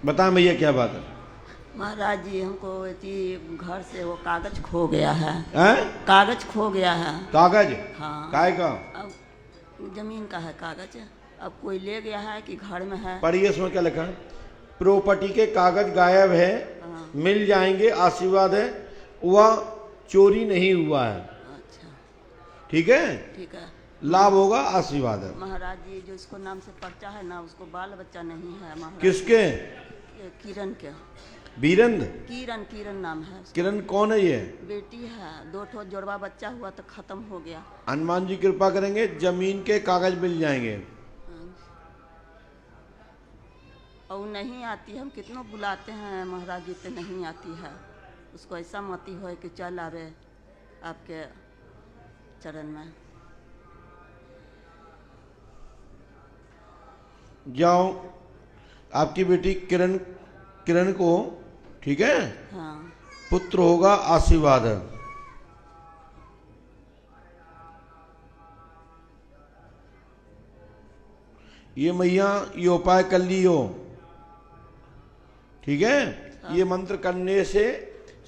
बताएं भैया क्या बात है। महाराज जी हमको घर से वो कागज खो गया है। हैं? कागज खो गया है। कागज? हाँ। काय का? अब जमीन का है कागज। अब कोई ले गया है कि घर में है। पढ़िए इसमें क्या लिखा है। प्रॉपर्टी के कागज गायब है, हाँ। मिल जाएंगे, आशीर्वाद है, वह चोरी नहीं हुआ है। अच्छा ठीक है, ठीक है। लाभ होगा, आशीर्वाद है। महाराज जी जो इसको नाम से पर्चा है ना, उसको बाल बच्चा नहीं है महाराज। किसके? ये किरण के। बीरंद? किरण किरण नाम है उसका। किरण कौन है ये? बेटी है, 2 ठो जोड़वा बच्चा हुआ तो खत्म हो गया। हनुमान जी कृपा करेंगे, जमीन के कागज मिल जाएंगे। और नहीं आती, हम कितनों बुलाते हैं महाराज जी पे नहीं आती है। उसको ऐसा मती हो कि चल आवे आपके चरण में। जाओ, आपकी बेटी किरण किरण को, ठीक है, हाँ। पुत्र होगा, आशीर्वाद है। ये मैया ये उपाय कर लियो, ठीक है। हाँ। ये मंत्र करने से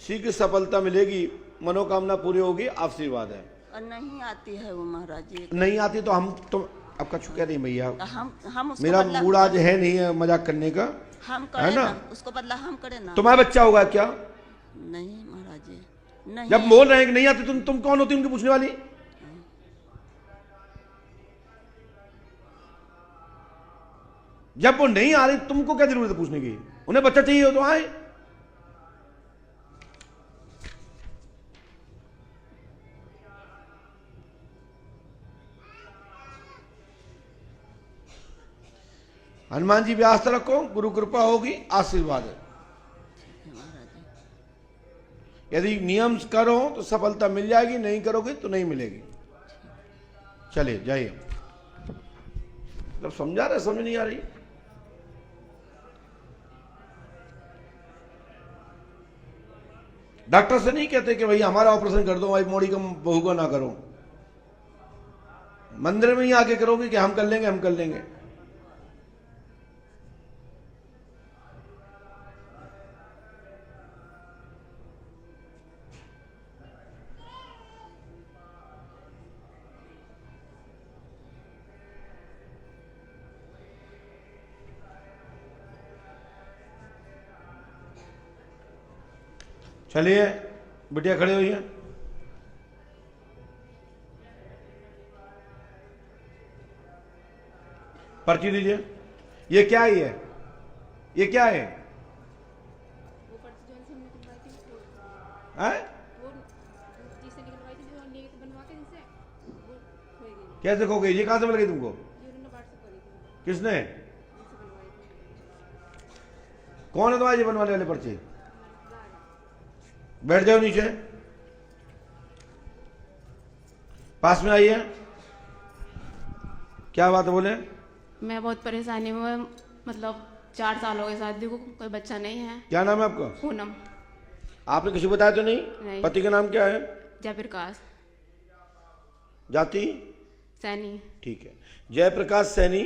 शीघ्र सफलता मिलेगी, मनोकामना पूरी होगी, आशीर्वाद है। और नहीं आती है वो महाराज जी। नहीं आती तो हम तुम आपका छुक्या नहीं भैया। हम उसको मेरा बदला मूड आज है नहीं है मजाक करने का, हम है करे ना? ना, उसको बदला हम करे ना। तुम्हारा बच्चा होगा क्या? नहीं महाराज जी नहीं। जब बोल रहे हैं कि नहीं आती, तुम कौन होती उनकी पूछने वाली? जब वो नहीं आ रही, तुमको क्या जरूरत है पूछने की? उन्हें बच्चा चाहिए हो तो आए। हनुमान जी व्यास रखो, गुरु कृपा होगी, आशीर्वाद है। यदि नियम करो तो सफलता मिल जाएगी, नहीं करोगे तो नहीं मिलेगी। चलिए जाइए। जब समझा रहे, समझ नहीं आ रही। डॉक्टर से नहीं कहते कि भाई हमारा ऑपरेशन कर दो, भाई मोड़ी का बहू का ना करो। मंदिर में ही आके करोगे कि हम कर लेंगे, हम कर लेंगे। चलिए बिटिया खड़े हुई है। पर्ची दीजिए। ये क्या है? ये क्या है? वो पर्ची जो हमने बनवाई थी हैं? वो जिससे निकलवाई थी, जो लिए बनवा के जिनसे वो खोई गई। कैसे खो गई? ये कहां से मिल गई तुमको? ये उन्होंने व्हाट्सएप करी थी, किसने? जिनसे बनवाई थी। कौन है तुम्हारे ये बनवाने वाले पर्ची? हमारा है। बैठ जाओ नीचे, पास में आइए। क्या बात है, बोले। मैं बहुत परेशानी में, मतलब 4 साल हो गए शादी को, कोई बच्चा नहीं है। क्या नाम है आपका? पूनम। आपने किसी को बताया तो नहीं? नहीं। पति का नाम क्या है? जयप्रकाश जाति? सैनी। ठीक है, जयप्रकाश सैनी,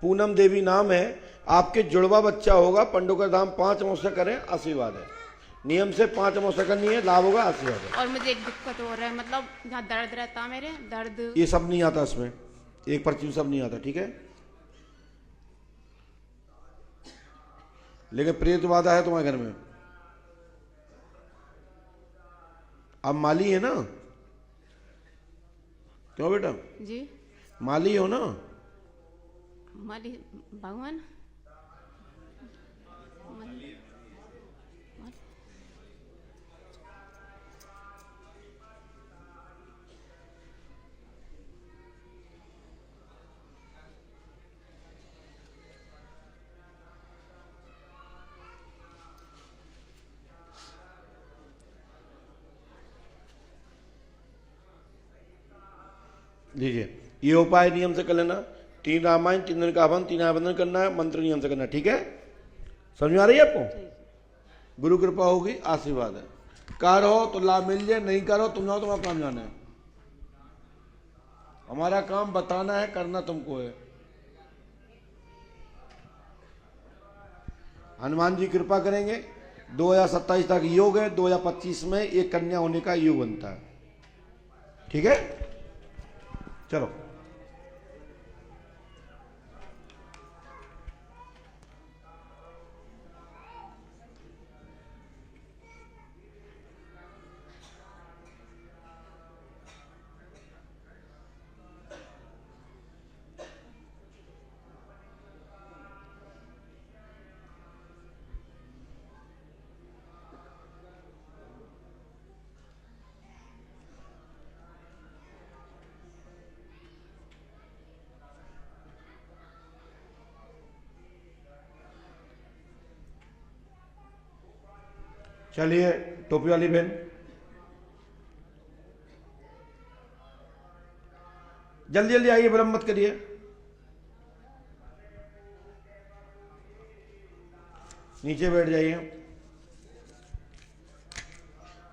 पूनम देवी नाम है। आपके जुड़वा बच्चा होगा, पंडों का दाम 5 अमावस्या करें, आशीर्वाद है। नियम से 5 अमावस्या करनी है, लाभ होगा, आशीर्वाद है। और मुझे एक दिक्कत हो रहा है, मतलब जहाँ दर्द रहता है मेरे, दर्द। ये सब नहीं आता इसमें, एक पर्ची में सब नहीं आता, ठीक है। लेकिन प्रेत बाधा है तुम्हारे घर में। आप माली है ना? क्यों बेटा? जी माली हो ना? माली भगवान। लीजिए, ये उपाय नियम से कर लेना। 3 रामायण, 3 दिन का हवन, 3 आबंधन करना है, मंत्र नियम से करना है, ठीक है। समझ में आ रही है आपको? गुरु कृपा होगी, आशीर्वाद है। करो तो लाभ मिल जाए, नहीं करो तुम जाओ, तुम्हारा काम जाना है। हमारा काम बताना है, करना तुमको है। हनुमान जी कृपा करेंगे, 2027 तक योग है, 2025 में एक कन्या होने का योग बनता है। ठीक है, चलो। चलिए, टोपी वाली बहन, जल्दी जल्दी आइए, विलंब मत करिए। नीचे बैठ जाइए।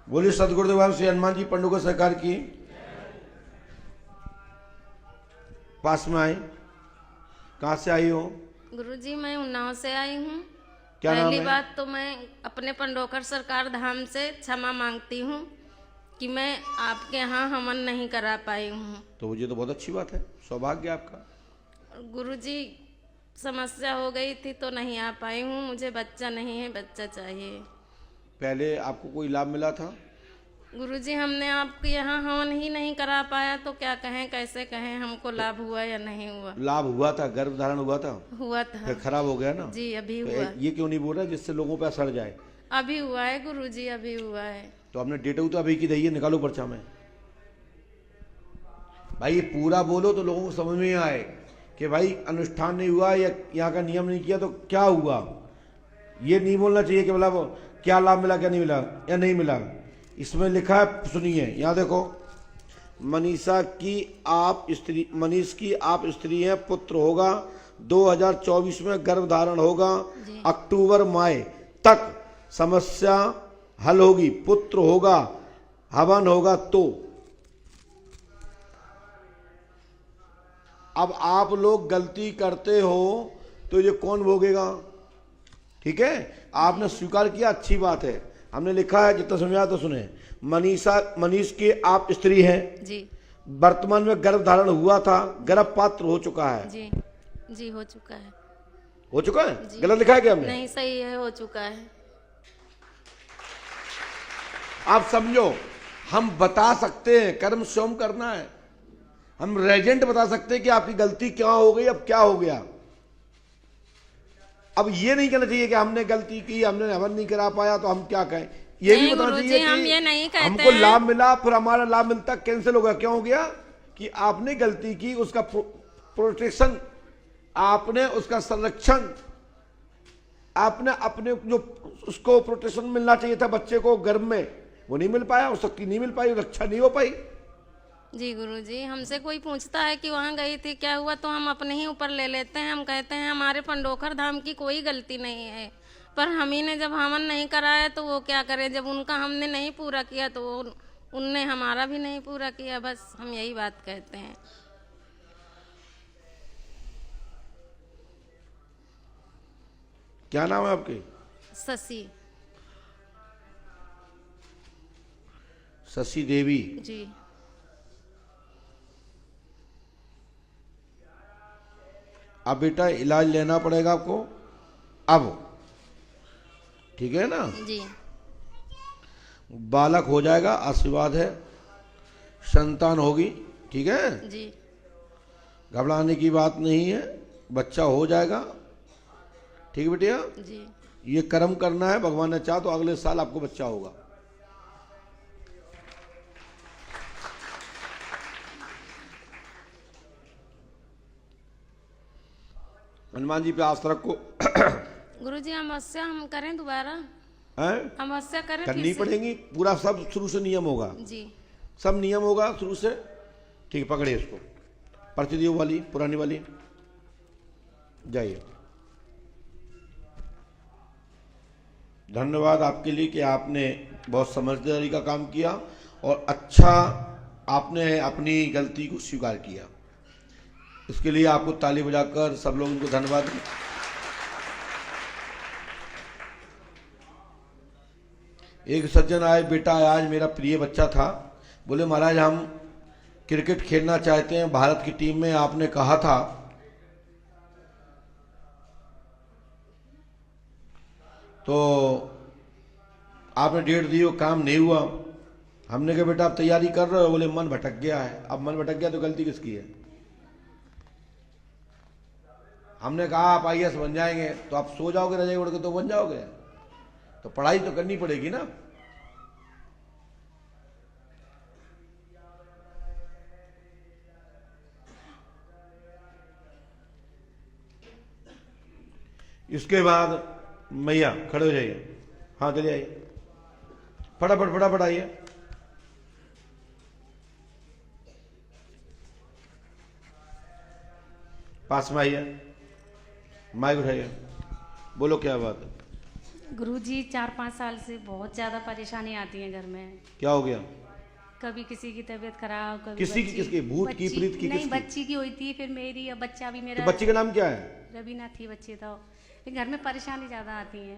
बोलिए सदगुरुदेव भगवान श्री हनुमान जी पंडु को सरकार की। पास में आए। कहाँ से आई हो? गुरुजी मैं उन्नाव से आई हूँ। क्या नाम पहली है? बात तो मैं अपने पंडोकर सरकार धाम से क्षमा मांगती हूँ कि मैं आपके यहाँ हवन नहीं करा पाई हूँ। तो मुझे तो बहुत अच्छी बात है, सौभाग्य आपका। गुरुजी समस्या हो गई थी तो नहीं आ पाई हूँ। मुझे बच्चा नहीं है, बच्चा चाहिए। पहले आपको कोई लाभ मिला था? गुरुजी हमने आपके यहाँ हवन ही नहीं करा पाया तो क्या कहें, कैसे कहें हमको लाभ हुआ या नहीं हुआ? लाभ हुआ था, गर्भ धारण हुआ था, हुआ था। फिर खराब हो गया ना? जी अभी तो हुआ। ये क्यों नहीं बोल रहा जिससे लोगों पे असर जाए? अभी हुआ है गुरुजी, अभी हुआ है। तो आपने डेट तो अभी की दी है, निकालो पर्चा में। भाई ये पूरा बोलो तो लोगों को समझ में आए कि भाई अनुष्ठान नहीं हुआ या यहाँ का नियम नहीं किया तो क्या हुआ। ये नहीं बोलना चाहिए कि मतलब क्या लाभ मिला क्या नहीं मिला या नहीं मिला। इसमें लिखा है, सुनिए यहाँ देखो, मनीषा की आप स्त्री, मनीष की आप स्त्री हैं, पुत्र होगा 2024 में, गर्भ धारण होगा, अक्टूबर माह तक समस्या हल होगी, पुत्र होगा, हवन होगा। तो अब आप लोग गलती करते हो तो ये कौन भोगेगा? ठीक है, आपने स्वीकार किया, अच्छी बात है। हमने लिखा है, जितना समझा तो सुने। मनीष की आप स्त्री हैं जी, वर्तमान में गर्भ धारण हुआ था, गर्भ पात्र हो चुका है। जी जी हो चुका है। हो चुका है? गलत लिखा है क्या हमने? नहीं सही है, हो चुका है। आप समझो, हम बता सकते हैं, कर्म स्वयं करना है। हम रेजेंट बता सकते हैं कि आपकी गलती क्या हो गई, अब क्या हो गया। अब ये नहीं कहना चाहिए कि हमने गलती की, हमने हवन नहीं करा पाया तो हम क्या कहें। ये भी बताना चाहिए हम कि ये नहीं कहते हमको हैं। लाभ मिला, फिर हमारा लाभ मिलता कैंसिल हो गया। क्यों हो गया? कि आपने गलती की, उसका प्रोटेक्शन, आपने उसका संरक्षण, आपने अपने जो उसको प्रोटेक्शन मिलना चाहिए था बच्चे को गर्भ में, वो नहीं मिल पाया, उस शक्ति नहीं मिल पाई, रक्षा नहीं हो पाई। जी गुरुजी, हमसे कोई पूछता है कि वहाँ गई थी क्या हुआ तो हम अपने ही ऊपर ले लेते हैं। हम कहते हैं हमारे पंडोखर धाम की कोई गलती नहीं है, पर हम ही ने जब हवन नहीं कराया तो वो क्या करें। जब उनका हमने नहीं पूरा किया तो उनने हमारा भी नहीं पूरा किया। बस हम यही बात कहते हैं। क्या नाम है आपके? शशि। शशि देवी। जी अब बेटा इलाज लेना पड़ेगा आपको अब, ठीक है ना? जी बालक हो जाएगा, आशीर्वाद है, संतान होगी, ठीक है? जी घबराने की बात नहीं है, बच्चा हो जाएगा, ठीक है बेटिया? जी ये कर्म करना है, भगवान ने चाहा तो अगले साल आपको बच्चा होगा। हनुमान जी पे आस्था रखो। गुरुजी अमावस्या हम करें दोबारा? हैं? अमावस्या करें फिर करनी से? पड़ेगी, पूरा सब शुरू से नियम होगा, जी सब नियम होगा शुरू से। ठीक है, पकड़िए इसको, पर्ची दियो वाली, पुरानी वाली, जाइए। धन्यवाद आपके लिए कि आपने बहुत समझदारी का काम किया और अच्छा आपने अपनी गलती को स्वीकार किया। इसके लिए आपको ताली बजाकर सब लोग उनको धन्यवाद दें। एक सज्जन आए, बेटा आज मेरा प्रिय बच्चा था, बोले महाराज हम क्रिकेट खेलना चाहते हैं भारत की टीम में, आपने कहा था तो आपने डेट दी, वो काम नहीं हुआ। हमने कहा बेटा आप तैयारी कर रहे हो? बोले मन भटक गया है। अब मन भटक गया तो गलती किसकी है? हमने कहा आप आईएएस बन जाएंगे, तो आप सो जाओगे रजाई ओढ़ के तो बन जाओगे? तो पढ़ाई तो करनी पड़ेगी ना। इसके बाद मैया खड़े हो जाइए, हाँ चलिए आइए, फटाफट फटाफट आइए। पास में आइए, माइक उठाइए, बोलो क्या बात है। गुरुजी 4-5 साल से बहुत ज़्यादा परेशानी आती है घर में। क्या हो गया? कभी किसी की तबीयत खराब, कभी किसी की, किसकी? भूत की, प्रीत की? नहीं, किसकी? बच्ची की हुई थी, फिर मेरी, अब बच्चा भी मेरा। तो बच्ची का नाम क्या है? रवीना थी बच्ची, तो फिर घर में परेशानी ज़्यादा आती है।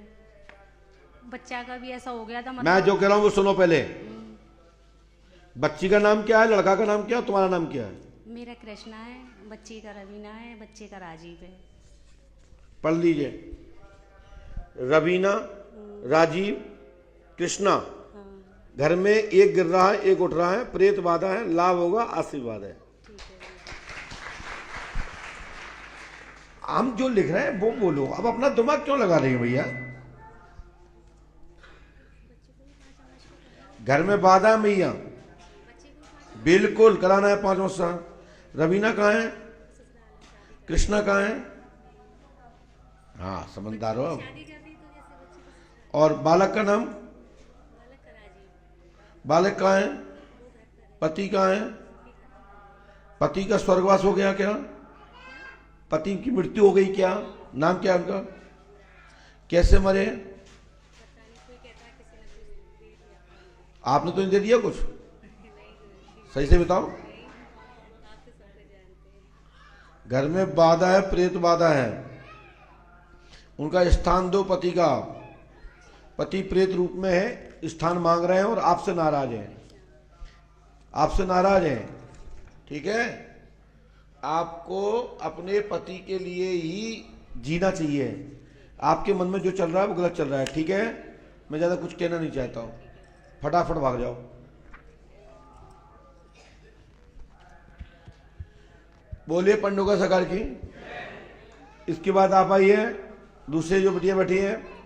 बच्चा का भी ऐसा हो गया था, मैं जो कह रहा हूँ वो सुनो पहले। बच्ची का नाम क्या है, लड़का का नाम क्या है, तुम्हारा नाम क्या है? मेरा कृष्णा है, बच्ची का रवीना है, बच्चे का राजीव है। पढ़ लीजिए, रवीना, राजीव, कृष्णा। घर में एक गिर रहा है, एक उठ रहा है, प्रेत बाधा है, लाभ होगा, आशीर्वाद है। हम जो लिख रहे हैं वो बोलो, अब अपना दिमाग क्यों लगा रही हो भैया? घर में बाधा है भैया, बिल्कुल कराना है 5 वर्ष। रवीना कहाँ है? कृष्णा कहाँ है? हाँ समझदार हो। और बालक का नाम? बालक कहाँ है? पति कहाँ है? पति का स्वर्गवास हो गया क्या? पति की मृत्यु हो गई क्या? नाम क्या उनका? कैसे मरे? आपने तो नहीं दे दिया कुछ? सही से बताओ। घर में बाधा है, प्रेत बाधा है, उनका स्थान दो पति का। पति प्रेत रूप में है, स्थान मांग रहे हैं और आपसे नाराज हैं, आपसे नाराज हैं। ठीक है, आपको अपने पति के लिए ही जीना चाहिए। आपके मन में जो चल रहा है वो गलत चल रहा है। ठीक है, मैं ज्यादा कुछ कहना नहीं चाहता हूं, फटाफट भाग जाओ। बोलिए पंडुका सरकार की। इसके बाद आप आइए, दूसरे जो बिटिया बैठी है।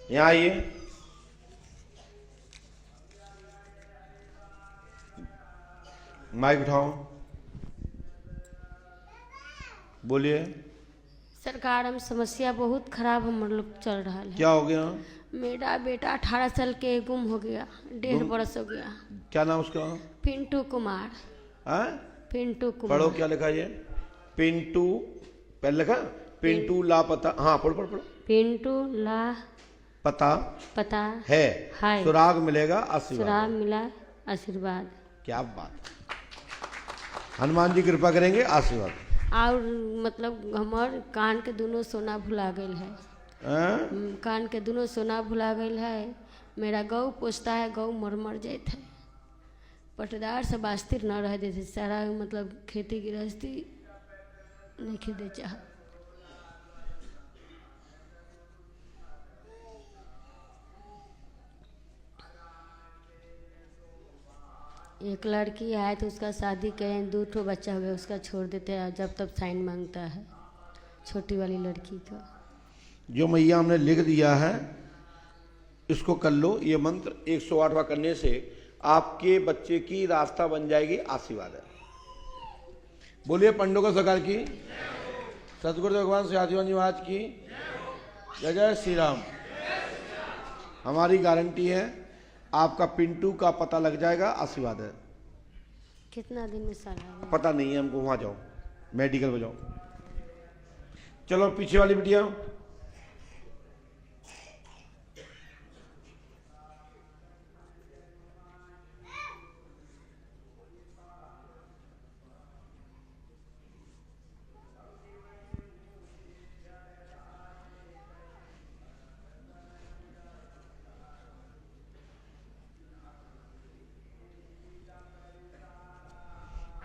यहाँ आइए। माइक उठाओ, बोलिए। सरकार हम समस्या बहुत खराब हम लोग चल रहा है। क्या हो गया? मेरा बेटा 18 साल के गुम हो गया, 1.5 बरस हो गया। क्या नाम उसका? पिंटू कुमार। पिंटू कुमार। पढ़ो, क्या लिखा है? पिंटू, पहले लिखा पिंटू लापता। हाँ पढ़ो पढ़ो पढ़ो। पिंटू ला पता है, हाय, सुराग मिलेगा आशीर्वाद। सुराग मिला आशीर्वाद। क्या बात, हनुमान जी कृपा करेंगे, आशीर्वाद। और मतलब हमार कान के दोनों सोना भुला गई है। कान के दोनों सोना भुला गई है। मेरा गौ पोसता है, गौ मर जाते है। पटदार से वास्तिर न रह देते, सारा मतलब खेती गृहस्थी नहीं खरीदे चाह। एक लड़की है तो उसका शादी करें, 2 ठो बच्चा हो गया, उसका छोड़ देते हैं जब तब साइन मांगता है छोटी वाली लड़की का। जो मैया हमने लिख दिया है इसको कर लो। ये मंत्र 108वां करने से आपके बच्चे की रास्ता बन जाएगी, आशीर्वाद है। बोलिए पंडुका सरकार की, सतगुरु भगवान श्री आदिवान महाराज की जय। जय श्री राम। हमारी गारंटी है, आपका पिंटू का पता लग जाएगा, आशीर्वाद है। कितना दिन में साला पता नहीं है हमको, वहां जाओ मेडिकल में जाओ। चलो पीछे वाली बिटिया,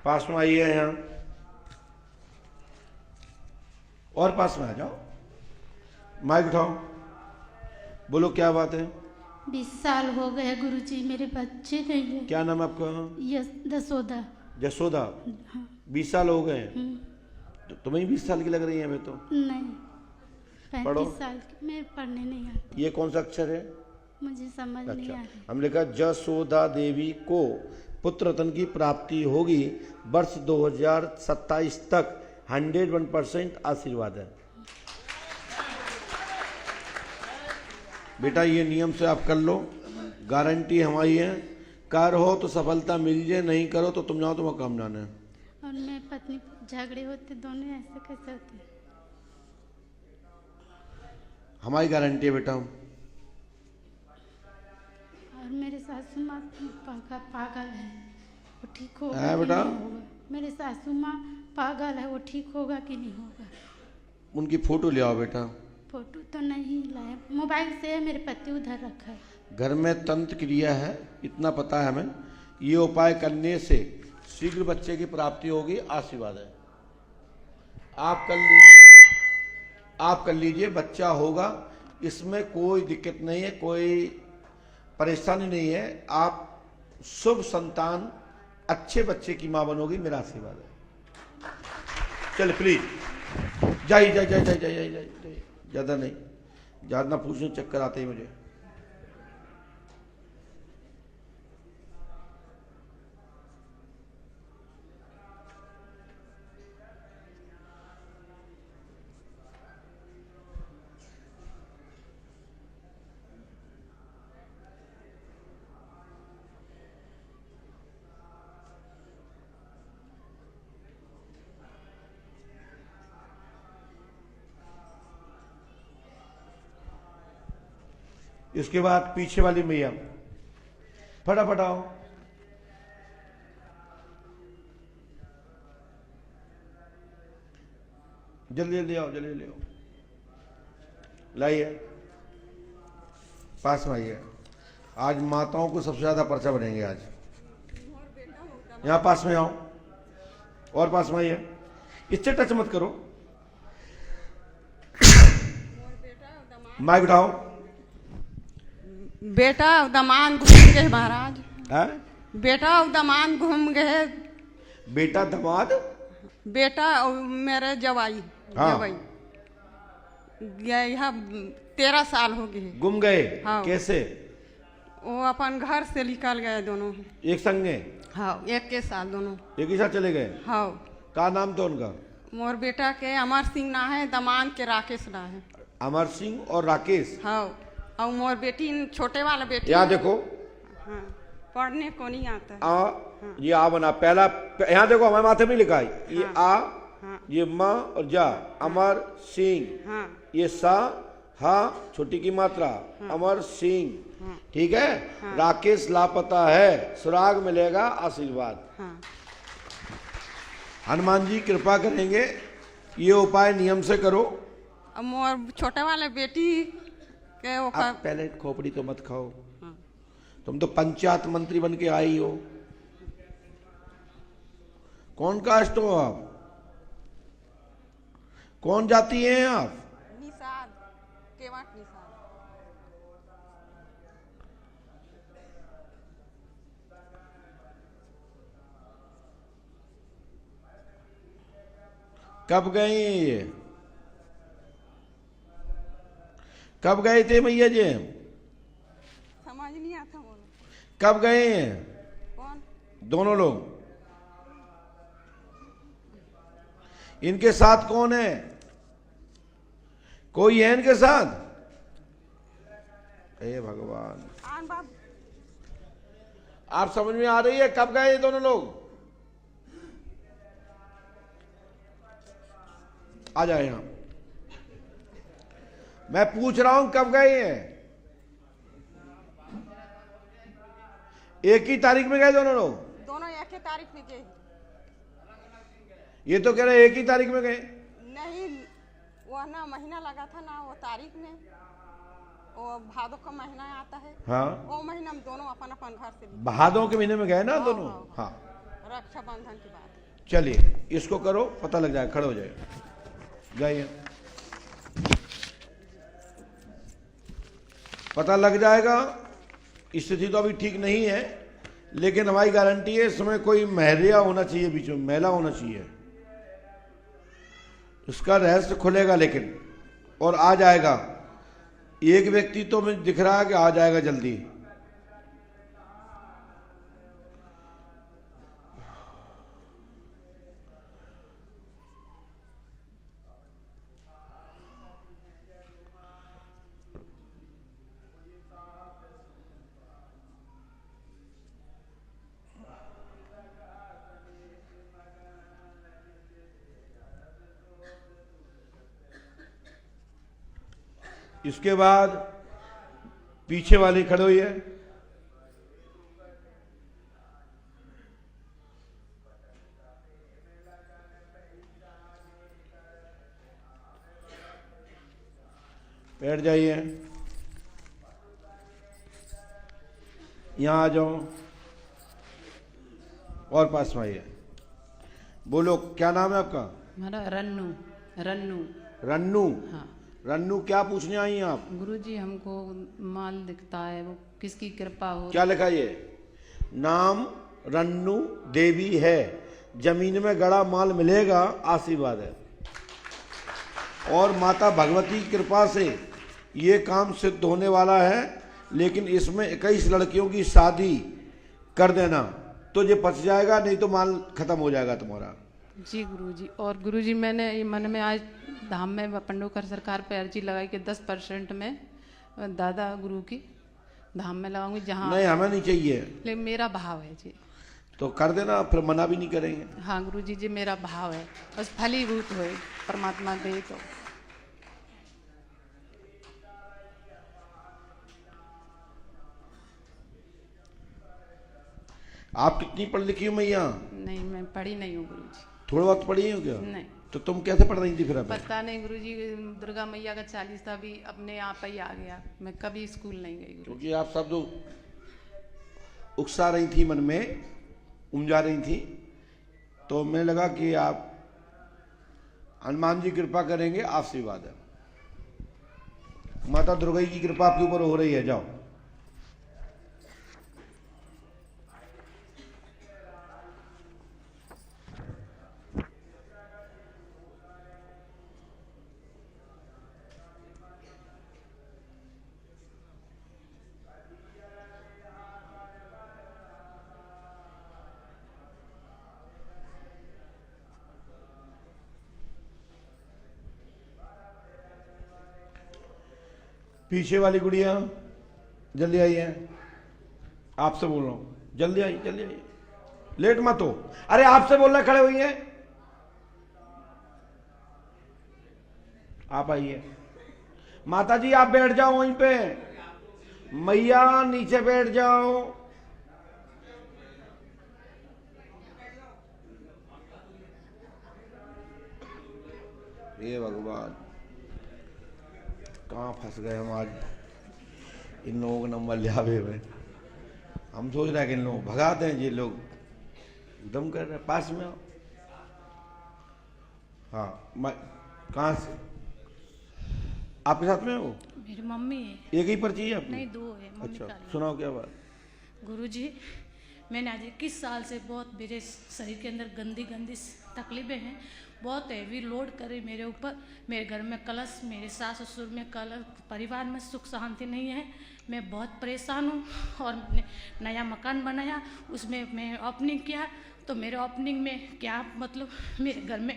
पास में आइए यहाँ, और पास में आ जाओ, माइक उठाओ, बोलो क्या बात है। 20 साल हो गए गुरुजी, मेरे बच्चे नहीं है। क्या नाम है आपका? यशोदा। जसोदा। 20 साल हो गए, तो तुम्हें 20 साल की लग रही है हमें तो। नहीं, पढ़ो। 35 साल की। मैं पढ़ने नहीं आती, ये कौन सा अक्षर है? मुझे समझ नहीं आ अच्छा, रही। हम लिखा जसोदा देवी को पुत्र रत्न की प्राप्ति होगी, वर्ष 2027 तक 101% आशीर्वाद है। बेटा ये नियम से आप कर लो, गारंटी हमारी है। कर हो तो सफलता मिल जाए, नहीं करो तो तुम जाओ, तुम्हें काम जाना है। और मैं पत्नी झगड़े होते दोनों, ऐसे कैसे होते? हमारी गारंटी है बेटा। और मेरे सासू माँ पागल है, वो ठीक होगा है कि बेटा? नहीं होगा? मेरे सासू माँ पागल है, वो ठीक होगा कि नहीं होगा? उनकी फोटो ले आओ बेटा। फोटो तो नहीं लाया, मोबाइल से है, मेरे पति उधर रखा है। घर में तंत्र क्रिया है, इतना पता है हमें। ये उपाय करने से शीघ्र बच्चे की प्राप्ति होगी, आशीर्वाद है। आप कर लीजिए, बच्चा होगा, इसमें कोई दिक्कत नहीं है, कोई परेशानी नहीं है। आप शुभ संतान, अच्छे बच्चे की मां बनोगी, मेरा आशीर्वाद है। चल प्लीज जाइए, ज्यादा नहीं, ज्यादा पूछने चक्कर आते ही मुझे। इसके बाद पीछे वाली मैया, फटाफट आओ। जल्दी जल्दी आओ, जल्दी जल्दी आओ, लाइए, पास में आइए। आज माताओं को सबसे ज्यादा पर्चा बनेंगे आज। यहां पास में आओ, और पास में आइए, इससे टच मत करो। माइक उठाओ। बेटा और दामाद घूम गए महाराज। है? बेटा और दामाद घूम गए। बेटा दामाद? बेटा और मेरे जवाई। हाँ। जवाई यहाँ 13 साल हो गए। गुम गए? हाँ। कैसे? वो अपन घर से निकल गए दोनों। एक संगे? हाँ, एक के साथ दोनों एक ही साथ चले गए? हाँ। क्या नाम था उनका? मोर बेटा के अमर सिंह ना है, दामाद के राकेश ना है। अमर सिंह और राकेश? हाँ। और मोर बेटी, छोटे वाला बेटी। यहाँ देखो। हाँ, पढ़ने को नहीं आता है। हाँ। ये आ बना पहला, यहाँ देखो हमारे माथे में लिखा है, ये हाँ। हाँ। ये माँ और जा। अमर सिंह। हाँ। ये सा, हा छोटी की मात्रा। अमर सिंह। ठीक है। राकेश लापता है, सुराग मिलेगा, आशीर्वाद। हाँ। हनुमान जी कृपा करेंगे, ये उपाय नियम से करो। अब मोर छोटे वाले बेटी के आप पहले खोपड़ी तो मत खाओ। तुम तो पंचायत मंत्री बन के आई हो। कौन कास्ट हो आप? कौन जाती हैं आप? निषाद, केवट निषाद। कब गए ये? कब गए थे मैया जी? समझ नहीं आता बोलो। कब गए हैं कौन? दोनों लोग? इनके साथ कौन है? कोई है इनके साथ? हे भगवान, आन बाप आप समझ में आ रही है? कब गए ये दोनों लोग? आ जाए यहां। मैं पूछ रहा हूं कब गए हैं? एक ही तारीख में गए दोनों लोग? दोनों एक ही तारीख में गए। ये तो कह रहे एक ही तारीख में गए। नहीं, वो ना महीना लगा था ना, वो तारीख में, वो भादों का महीना आता है। हाँ, वो महीना में दोनों अपन अपन घर से भादों के महीने में गए ना दोनों। हाँ, रक्षाबंधन की बात। चलिए इसको करो, पता लग जाए, खड़े हो जाए, जाइए, पता लग जाएगा। स्थिति तो अभी ठीक नहीं है, लेकिन हमारी गारंटी है इसमें कोई महरिया होना चाहिए, बीच में महिला होना चाहिए, उसका रहस्य खुलेगा। लेकिन और आ जाएगा, एक व्यक्ति तो मुझे दिख रहा है कि आ जाएगा जल्दी। इसके बाद पीछे वाली खड़े हुई है, बैठ जाइए, यहां आ जाओ और पास में आइए। बोलो क्या नाम है आपका? हमारा रन्नू। रन्नू। रन्नू। हाँ रन्नू, क्या पूछने आई हैं आप? गुरुजी, हमको माल दिखता है, वो किसकी कृपा हो। क्या लिखा ये? नाम रन्नू देवी है, जमीन में गड़ा माल मिलेगा, आशीर्वाद है। और माता भगवती की कृपा से ये काम सिद्ध होने वाला है। लेकिन इसमें 21 लड़कियों की शादी कर देना तो ये बच जाएगा, नहीं तो माल खत्म हो जाएगा तुम्हारा। जी गुरुजी। और गुरुजी, मैंने ये मन में आज धाम में पंडोकर सरकार पे अर्जी लगाई कि 10% में दादा गुरु की धाम में लगाऊंगी, जहाँ नहीं हमें नहीं चाहिए, लेकिन मेरा भाव है जी। तो कर देना, फिर मना भी नहीं करेंगे। हाँ गुरुजी जी, मेरा भाव है, बस फलीभूत हो परमात्मा दे तो। आप कितनी पढ़ लिखी हो मैया? नहीं, मैं पढ़ी नहीं हूँ गुरुजी। थोड़ा वक्त पढ़ी हो क्या? नहीं। तो तुम कैसे पढ़ रही थी फिर? पता नहीं गुरुजी, दुर्गा मैया का 40 भी अपने आप ही आ गया, मैं कभी स्कूल नहीं गई गुरुजी। क्योंकि आप सब जो उकसा रही थी, मन में उमजा रही थी, तो मैं लगा कि आप हनुमान जी कृपा करेंगे, आशीर्वाद है। माता दुर्गा की कृपा आपके ऊपर हो रही है, जाओ। पीछे वाली गुड़िया जल्दी आई है, आपसे बोल रहा हूं, जल्दी आई, जल्दी आई, लेट मत हो। अरे आपसे बोलना, खड़े हुई है, आप आइए। माता जी आप बैठ जाओ वहीं पे, मैया नीचे बैठ जाओ। ये भगवान, कहाँ फंस गए हम आज। इन लोगों का नंबर लिया हुए, हम सोच रहे हैं कि इन लोग भगाते हैं, ये लोग दम कर रहे हैं। पास में आओ। हाँ, कहाँ से? आपके साथ में हो? मेरी मम्मी है। एक ही पर्ची है आपकी? नहीं, 2 है। अच्छा, सुनाओ क्या बात? गुरुजी, मैंने आज 21 साल से बहुत मेरे शरीर के अंदर गंदी गंदी तकलीफें हैं, बहुत हैवी लोड करे मेरे ऊपर। मेरे घर में कलश, मेरे सास ससुर में कलश, परिवार में सुख शांति नहीं है। मैं बहुत परेशान हूँ। और मैंने नया मकान बनाया, उसमें मैं ओपनिंग किया, तो मेरे ओपनिंग में क्या मतलब मेरे घर में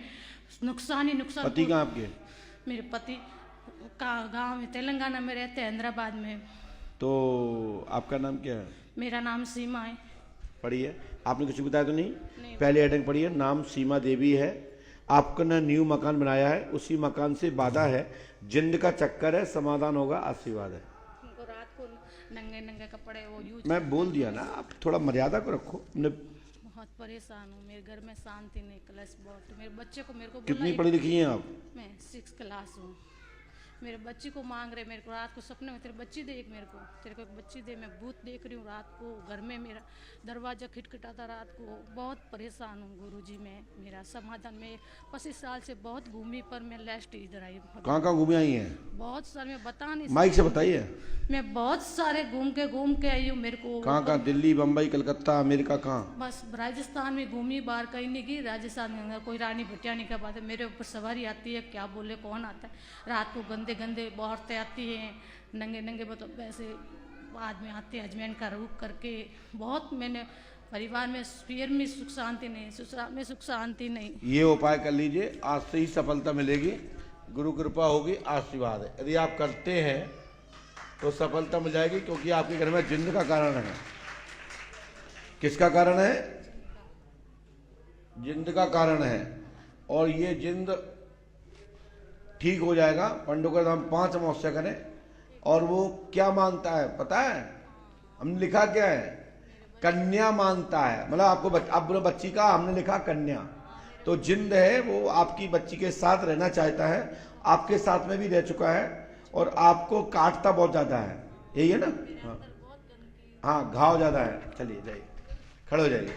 नुकसान ही नुकसान। पति कहाँ आपके? मेरे पति का गांव में तेलंगाना में रहते हैं, हैदराबाद में। तो आपका नाम क्या है? मेरा नाम सीमा है। पढ़िए, आपने कुछ बताया तो नहीं? पहले हेडिंग पढ़िए, नाम सीमा देवी है, आपका ना न्यू मकान बनाया है, उसी मकान से बाधा है, जिंद का चक्कर है, समाधान होगा, आशीर्वाद है। उनको रात को नंगे नंगे कपड़े वो यूज मैं बोल दिया ना, आप थोड़ा मर्यादा को रखो। बहुत परेशान हूँ, मेरे घर में शांति नहीं, क्लास बहुत, मेरे बच्चे को मेरे को कितनी पढ़ी लिखी हैं आप? मैं 6 क्लास हूँ। मेरे बच्ची को मांग रहे मेरे को, रात को सपने में तेरे बच्ची दे एक, मेरे को तेरे को एक बच्ची दे। मैं भूत देख रही हूँ रात को, घर में मेरा दरवाजा खिटखिटाता रात को। बहुत परेशान हूँ गुरुजी, मैं मेरा समाधान। मैं 25 साल से बहुत घूमी, पर मैं लास्ट इधर आई हूँ। कहाँ घूमी आई हैं? बहुत सारे, मैं बता नहीं माइक से बताइए। मैं बहुत सारे घूम के आई हूँ। मेरे को कहाँ? दिल्ली, बम्बई, कलकत्ता, अमेरिका, कहाँ? बस राजस्थान में घूमी, बाहर कहीं नहीं गई। राजस्थान में अंदर कोई रानी भटियानी का बात है, मेरे ऊपर सवारी आती है, क्या बोले कौन आता है। रात को गंदे गंदे औरतें आती हैं, नंगे नंगे, मतलब वैसे आदमी आते हैं हजबैंड का रूप करके। बहुत मैंने परिवार में, फिर में सुख शांति नहीं, ससुराल में सुख शांति नहीं। ये उपाय कर लीजिए, आज से ही सफलता मिलेगी, गुरु कृपा होगी, आशीर्वाद है। यदि आप करते हैं तो सफलता मिल जाएगी, क्योंकि आपके घर में जिंद का कारण है। किसका कारण है? जिंद का कारण है, और ये जिंद ठीक हो जाएगा। पंडोकर धाम 5 अमावस्या करें। और वो क्या मानता है पता है? हमने लिखा क्या है? कन्या मानता है, मतलब आपको अपने बच्ची का हमने लिखा कन्या। तो जिंद है वो आपकी बच्ची के साथ रहना चाहता है, आपके साथ में भी रह चुका है, और आपको काटता बहुत ज्यादा है, यही है ना? हाँ, घाव ज्यादा है। चलिए जाइए, खड़े हो जाइए,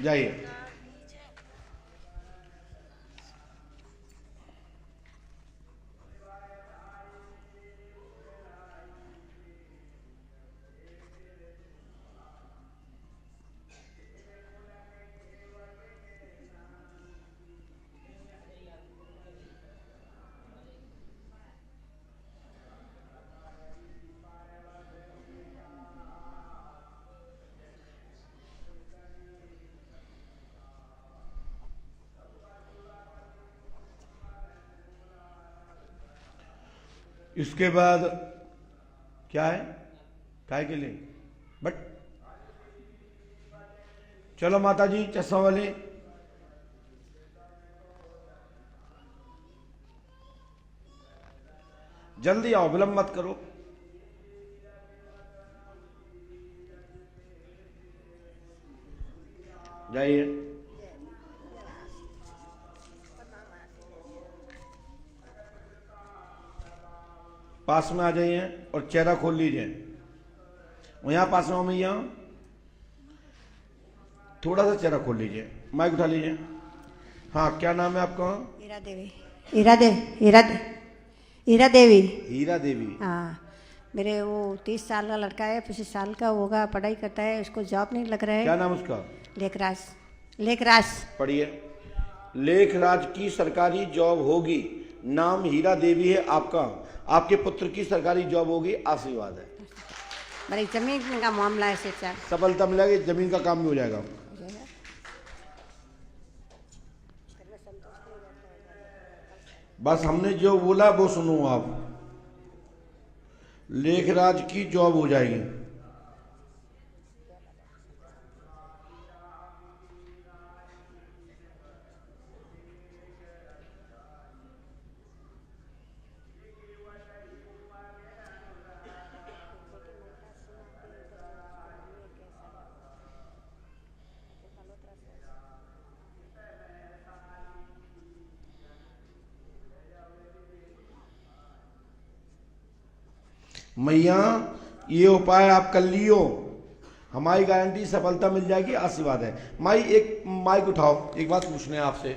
जाइए। इसके बाद क्या है? काय के लिए? बट चलो माता जी, चश्मा वाले, जल्दी आओ, विलंब मत करो। जाइए। पास में आ जाइए और चेहरा खोल लीजिए। और यहां पास में मैया, थोड़ा सा चेहरा खोल लीजिए, माइक उठा लीजिए। हाँ, क्या नाम है आपका? हीरा देवी। हीरा देवी। हीरा देवी। हाँ, मेरे वो 30 साल का लड़का है, 25 साल का होगा, पढ़ाई करता है, उसको जॉब नहीं लग रहा है। क्या नाम उसका? लेखराज। पढ़िए, लेखराज की सरकारी जॉब होगी, नाम हीरा देवी है आपका, आपके पुत्र की सरकारी जॉब होगी, आशीर्वाद है। मेरी जमीन का मामला है, सफलता मिलेगी, जमीन का काम भी हो जाएगा। बस हमने जो बोला वो सुनो आप, लेखराज की जॉब हो जाएगी। मैया, ये उपाय आप कर लियो, हमारी गारंटी सफलता मिल जाएगी, आशीर्वाद है। माई, एक माइक उठाओ, एक बात पूछने हैं आपसे।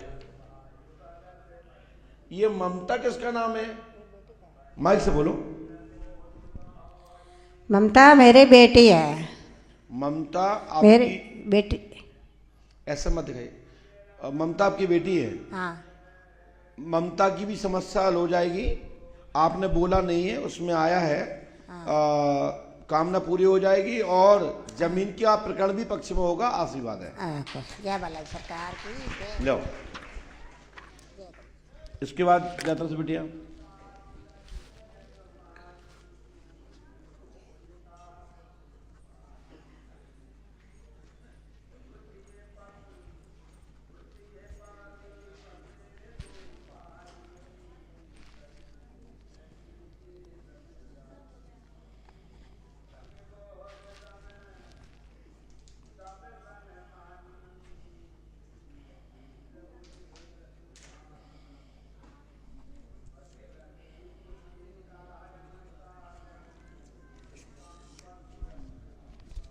ये ममता किसका नाम है? माइक से बोलो। ममता मेरी बेटी है। ममता आपकी मेरी बेटी? ऐसा मत कहिए, ममता आपकी बेटी है। हाँ। ममता की भी समस्या हल हो जाएगी, आपने बोला नहीं है, उसमें आया है। कामना पूरी हो जाएगी, और जमीन का प्रकरण भी पक्ष में होगा, आशीर्वाद है। जय बाला सरकार की। लो, इसके बाद यात्रा से बिटिया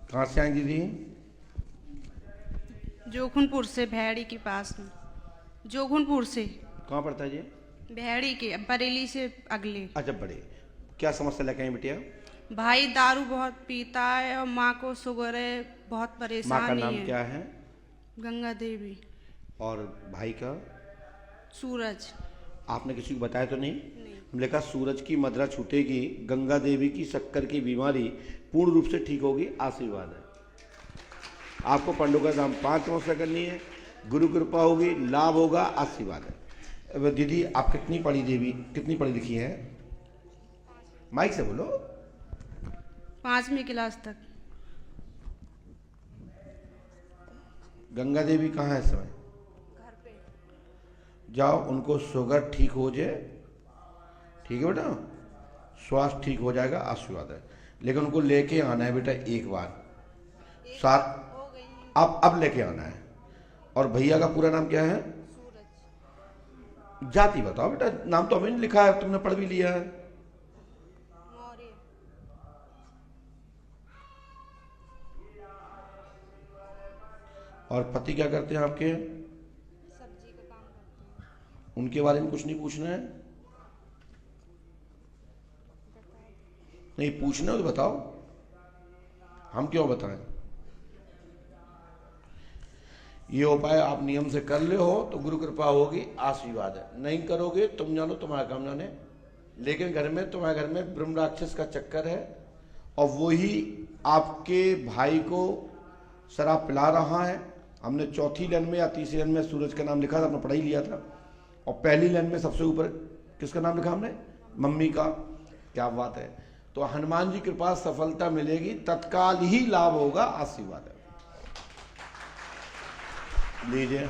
कहाँ से आई दीदी? जोखनपुर से, भैड़ी के पास में। जोखनपुर से। कहाँ पड़ता है ये? भैड़ी के, बरेली से अगले। अच्छा, बड़े। क्या समस्या लेके आई बिटिया? भाई दारू बहुत पीता है और माँ को शुगर है, बहुत माँ का परेशानी नाम है। क्या है? गंगा देवी। और भाई का? सूरज। आपने किसी को बताया तो नहीं? हमने कहा सूरज की मदरा छूटेगी, गंगा देवी की शक्कर की बीमारी पूर्ण रूप से ठीक होगी, आशीर्वाद है। आपको पंडों का दाम 5 समस्या करनी है, गुरु कृपा होगी, लाभ होगा, आशीर्वाद है। अब दीदी आप कितनी पढ़ी देवी, कितनी पढ़ी लिखी है? माइक से बोलो। 5वीं क्लास तक। गंगा देवी कहाँ है इस समय? घर पे। जाओ, उनको शुगर ठीक हो जाए, ठीक है बेटा, स्वास्थ्य ठीक हो जाएगा, आशीर्वाद है। लेकिन उनको लेके आना है बेटा एक बार साथ, अब लेके आना है। और भैया का पूरा नाम क्या है? जाति बताओ बेटा, नाम तो हमें नहीं लिखा है, तुमने पढ़ भी लिया है। और पति क्या करते हैं आपके? सब्जी का काम करते हैं। उनके बारे में कुछ नहीं पूछना है? नहीं पूछना है तो बताओ, हम क्यों बताएं? ये उपाय आप नियम से कर ले हो तो गुरु कृपा होगी, आशीर्वाद है। नहीं करोगे तुम जानो, तुम्हारा काम जाने। लेकिन घर में, तुम्हारे घर में ब्रह्म राक्षस का चक्कर है और वही आपके भाई को शराब पिला रहा है। हमने चौथी लाइन में या तीसरी लाइन में सूरज का नाम लिखा था, आपने पढ़ा ही लिया था। और पहली लाइन में सबसे ऊपर किसका नाम लिखा हमने? मम्मी का। क्या बात है। तो हनुमान जी कृपा सफलता मिलेगी, तत्काल ही लाभ होगा, आशीर्वाद है। लीजिए।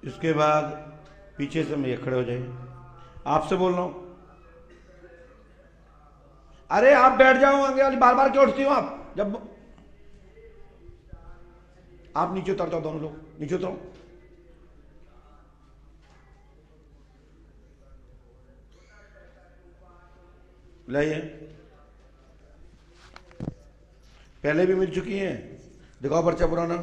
इसके बाद पीछे से मैं खड़े हो जाइए, आपसे बोल रहा हूं। अरे आप बैठ जाओ, आगे वाली बार बार क्यों उठती हो आप? जब आप नीचे उतर जाओ, दोनों लोग नीचे उतरो। लाइए, पहले भी मिल चुकी हैं, दिखाओ पर्चा पुराना।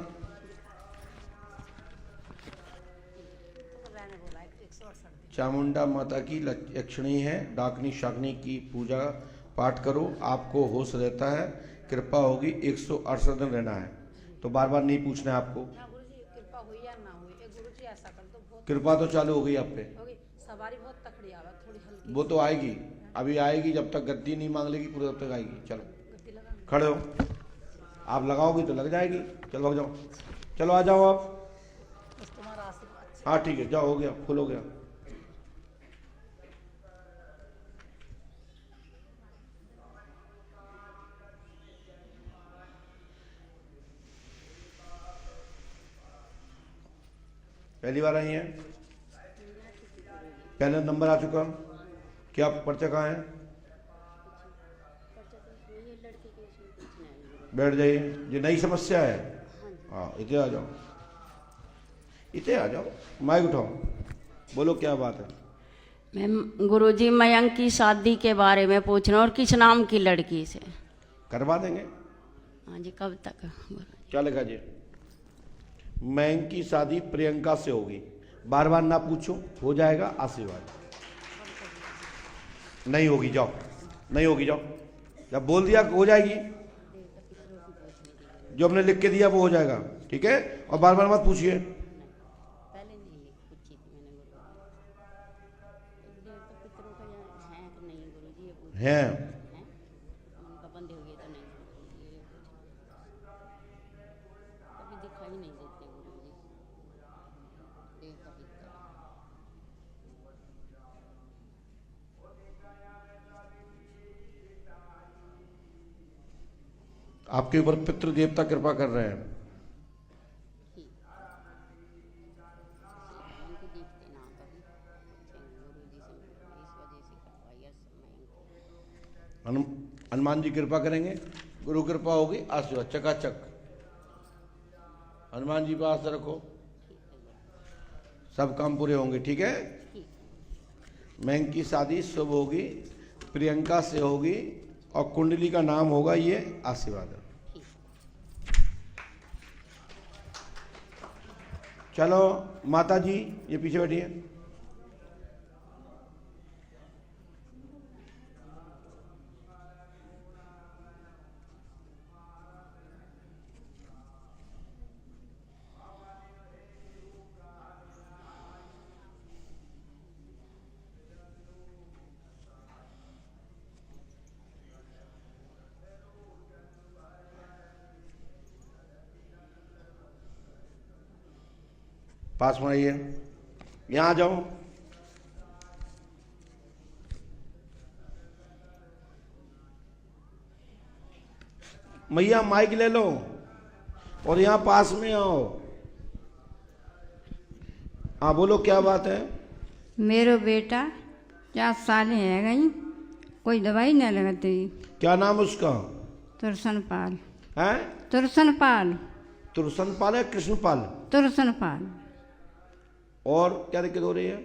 चामुंडा माता की लक्षणी है, डाकनी शाकनी की पूजा पाठ करो, आपको होश रहता है, कृपा होगी। 168 दिन रहना है, तो बार बार नहीं पूछना है आपको। कृपा हुई या ना हुई, गुरुजी ऐसा कर दो। कृपा तो चालू हो गई आप पे, सवारी बहुत तकड़ी आवा, थोड़ी हल्की। वो तो आएगी, अभी आएगी, जब तक गद्दी नहीं मांग लेगी पूरे तब तक आएगी। चलो खड़े हो, आप लगाओगी तो लग जाएगी। चलो भाग जाओ, चलो आ जाओ आप। हाँ ठीक है, जाओ, हो गया, फुल हो गया। पहली बार आई हैं, पहले नंबर आ चुका, क्या पर्चा कहाँ है? बैठ जाइए, ये नई समस्या है। हाँ इधर आ जाओ, इधर आ जाओ, माइक उठाओ, बोलो क्या बात है। मैं गुरुजी मयंक की शादी के बारे में पूछ रहा हूँ, और किस नाम की लड़की से करवा देंगे। हाँ जी, कब तक? क्या लिखा जी? मैं की शादी प्रियंका से होगी। बार बार ना पूछो, हो जाएगा आशीर्वाद। नहीं होगी, जाओ। नहीं होगी, जाओ। जब बोल दिया हो जाएगी, जो हमने लिख के दिया वो हो जाएगा, ठीक है? और बार बार मत पूछिए। हैं आपके ऊपर पितृ देवता कृपा कर रहे हैं। हनुमान जी कृपा करेंगे, गुरु कृपा होगी, आशीर्वाद चकाचक। हनुमान जी पास रखो, सब काम पूरे होंगे, ठीक है? मैं की शादी शुभ होगी, प्रियंका से होगी और कुंडली का नाम होगा ये आशीर्वाद। चलो माता जी ये पीछे बैठिए। पास में आइए, यहाँ आ जाओ। मैया माइक ले लो और यहाँ पास में आओ। हाँ बोलो, क्या बात है? मेरो बेटा 4 साल है गई, कोई दवाई नहीं लगाती। क्या नाम उसका? तुरसनपाल। है? तुरसनपाल। तुरसनपाल है कृष्णपाल? तुरसनपाल। और क्या दिक्कत हो रही है?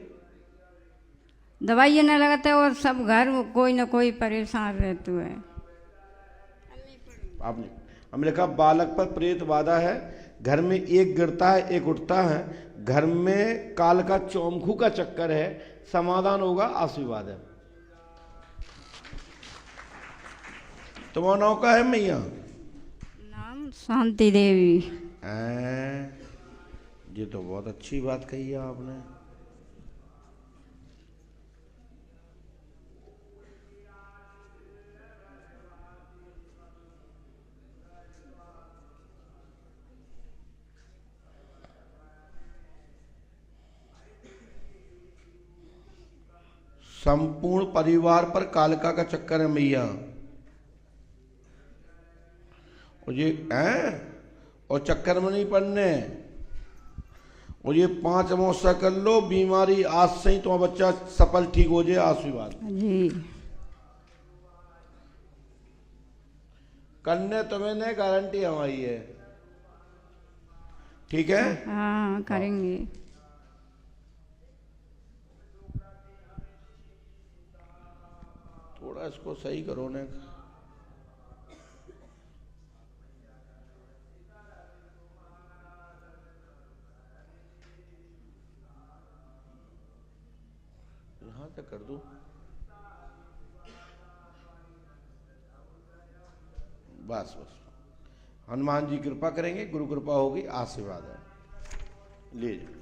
दवाई नहीं लगाते और सब घर कोई ना कोई परेशान रहते है। आपने हमने लिखा बालक पर प्रेत बाधा है, घर में एक गिरता है एक उठता है, घर में काल का चौमखू का चक्कर है, समाधान होगा, आशीर्वाद है। तुम्हारा नाम का है मैया? नाम शांति देवी। ये तो बहुत अच्छी बात कही है आपने। संपूर्ण परिवार पर कालिका का चक्कर है मैया। और ये और चक्कर में नहीं पड़ने, और ये 5 अमावस्या कर लो, बीमारी आज से ही तुम्हारा बच्चा सफल ठीक हो जाए, आशीर्वाद जी। करने तुम्हें नहीं, गारंटी हमारी है, ठीक है? हाँ करेंगे। थोड़ा इसको सही करो ने। यहाँ तक कर दूं, बस बस। हनुमान जी कृपा करेंगे, गुरु कृपा होगी, आशीर्वाद है। ले जाओ।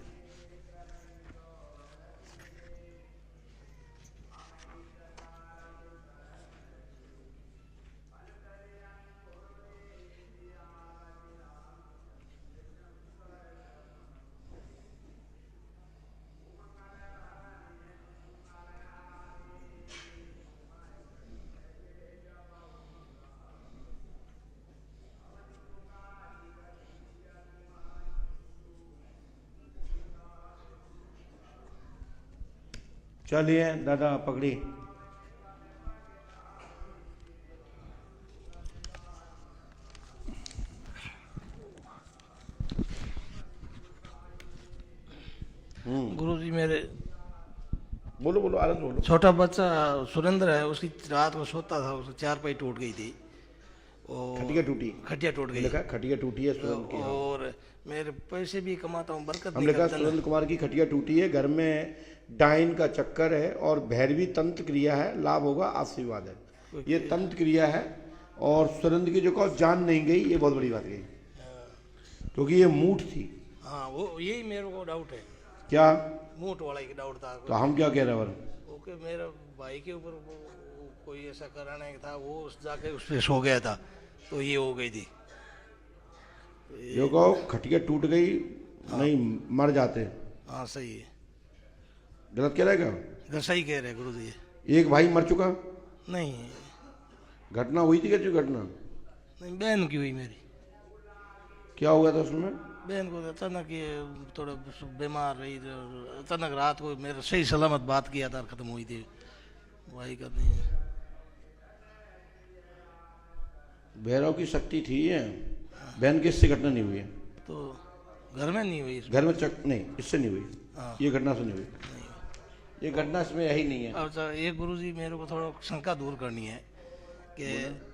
चलिए दादा पकड़ी। गुरुजी मेरे बोलो बोलो, आनंद बोलो। छोटा बच्चा सुरेंद्र है, उसकी रात को सोता था, उसकी 4 पाई टूट गई थी, खटिया टूटी, खटिया टूट गई, लिखा खटिया टूटी है सुरेंद्र की। और मेरे पैसे भी कमाता हूँ, बरकत हम नहीं लिखा करता ना। सुरेंद्र कुमार की खटिया टूटी है, घर में डाइन का चक्कर है और भैरवी तंत्र क्रिया है, लाभ होगा, आशीर्वाद है। ये तंत्र क्रिया है और सुरेंद्र की जो कहो जान नहीं गई, ये बहुत बड़ी बात गई, क्योंकि ये मूठ थी। हाँ वो यही मेरे को डाउट है। क्या मूठ वाला ही डाउट था। तो हम क्या कह रहे हैं? ओके, मेरा भाई के ऊपर कोई ऐसा कराने था, वो जाके उस पे सो गया था, तो ये हो गई थी। जो कहो खटिया टूट गई, नहीं मर जाते। हाँ सही है। गलत कह रहे क्या? सही कह रहे गुरु जी। एक भाई मर चुका? नहीं। घटना हुई थी क्या? जो घटना नहीं, बहन की हुई मेरी। क्या हुआ था उसमें? बहन को अचानक ये थोड़ा बीमार रही, अचानक रात को मेरा सही सलामत बात किया था, खत्म हुई थी। वही करनी है। भैरव की शक्ति थी ये। बहन की इससे घटना नहीं हुई है, तो घर में नहीं हुई, घर में नहीं, इससे नहीं हुई, हाँ। ये घटना से नहीं हुई, ये घटना इसमें यही नहीं है। अच्छा, ये गुरुजी मेरे को थोड़ा शंका दूर करनी है कि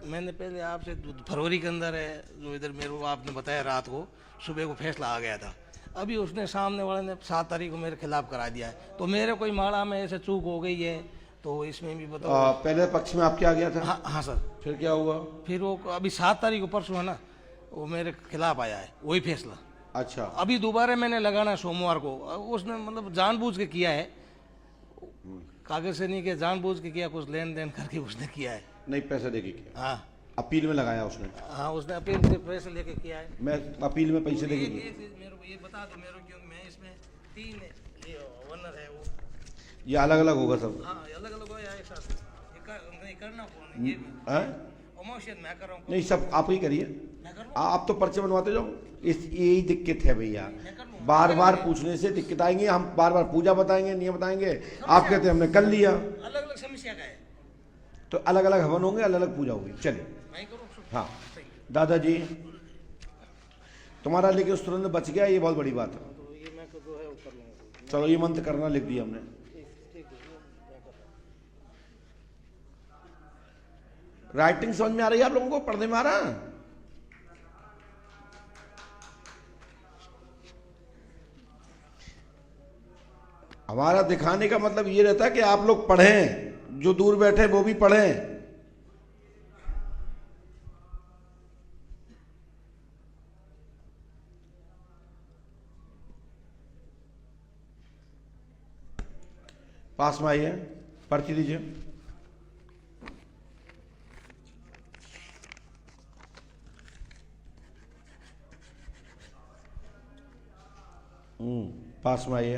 मैंने पहले आपसे फरवरी के अंदर है जो इधर मेरे को आपने बताया, रात को सुबह को फैसला आ गया था। अभी उसने सामने वाले ने 7 तारीख को मेरे खिलाफ करा दिया है, तो मेरे कोई माड़ा में ऐसे चूक हो गई है, तो इसमें भी बताओ। पहले पक्ष में आपके आ गया था? हाँ सर। फिर क्या हुआ? फिर वो अभी 7 तारीख को परसों है ना, वो मेरे खिलाफ आया है वही फैसला। अच्छा। अभी दोबारा मैंने लगाना सोमवार को, उसने मतलब जानबूझ के किया है, कागज से नहीं किया, जानबूझ के किया, कुछ लेन देन करके उसने किया है। नहीं, पैसे देके किया? हाँ। अपील में लगाया उसने? हाँ, उसने अपील से पैसे लेके किया है। मैं अपील में पैसे देके किया? मेरे को ये बता दो मेरे को, क्योंकि मैं इसमें 3 ये ओनर है वो। ये अलग अलग होगा सब? हाँ अलग अलग हो या एक साथ? ये करना कौन है? ये इमोशन मैं कर रहा हूँ। नहीं, सब आप ही करिए। आप तो पर्चे बनवाते जाओ। इस यही दिक्कत है भैया, बार बार पूछने से दिक्कत आएंगी। हम बार बार पूजा बताएंगे, नहीं बताएंगे, आप कहते हैं हमने कर लिया। अलग अलग समस्या का है, तो अलग अलग हवन होंगे, अलग अलग पूजा होगी। चलिए। हाँ दादाजी, तुम्हारा लेकिन सुरेंद्र बच गया, ये बहुत बड़ी बात है। चलो ये मंत्र करना लिख दिया हमने। राइटिंग समझ में आ रही है आप लोगों को? पढ़ने में आ रहा है? हमारा दिखाने का मतलब ये रहता है कि आप लोग पढ़ें, जो दूर बैठे वो भी पढ़ें। पास में आइए, पर्ची दीजिए। पास में आइए।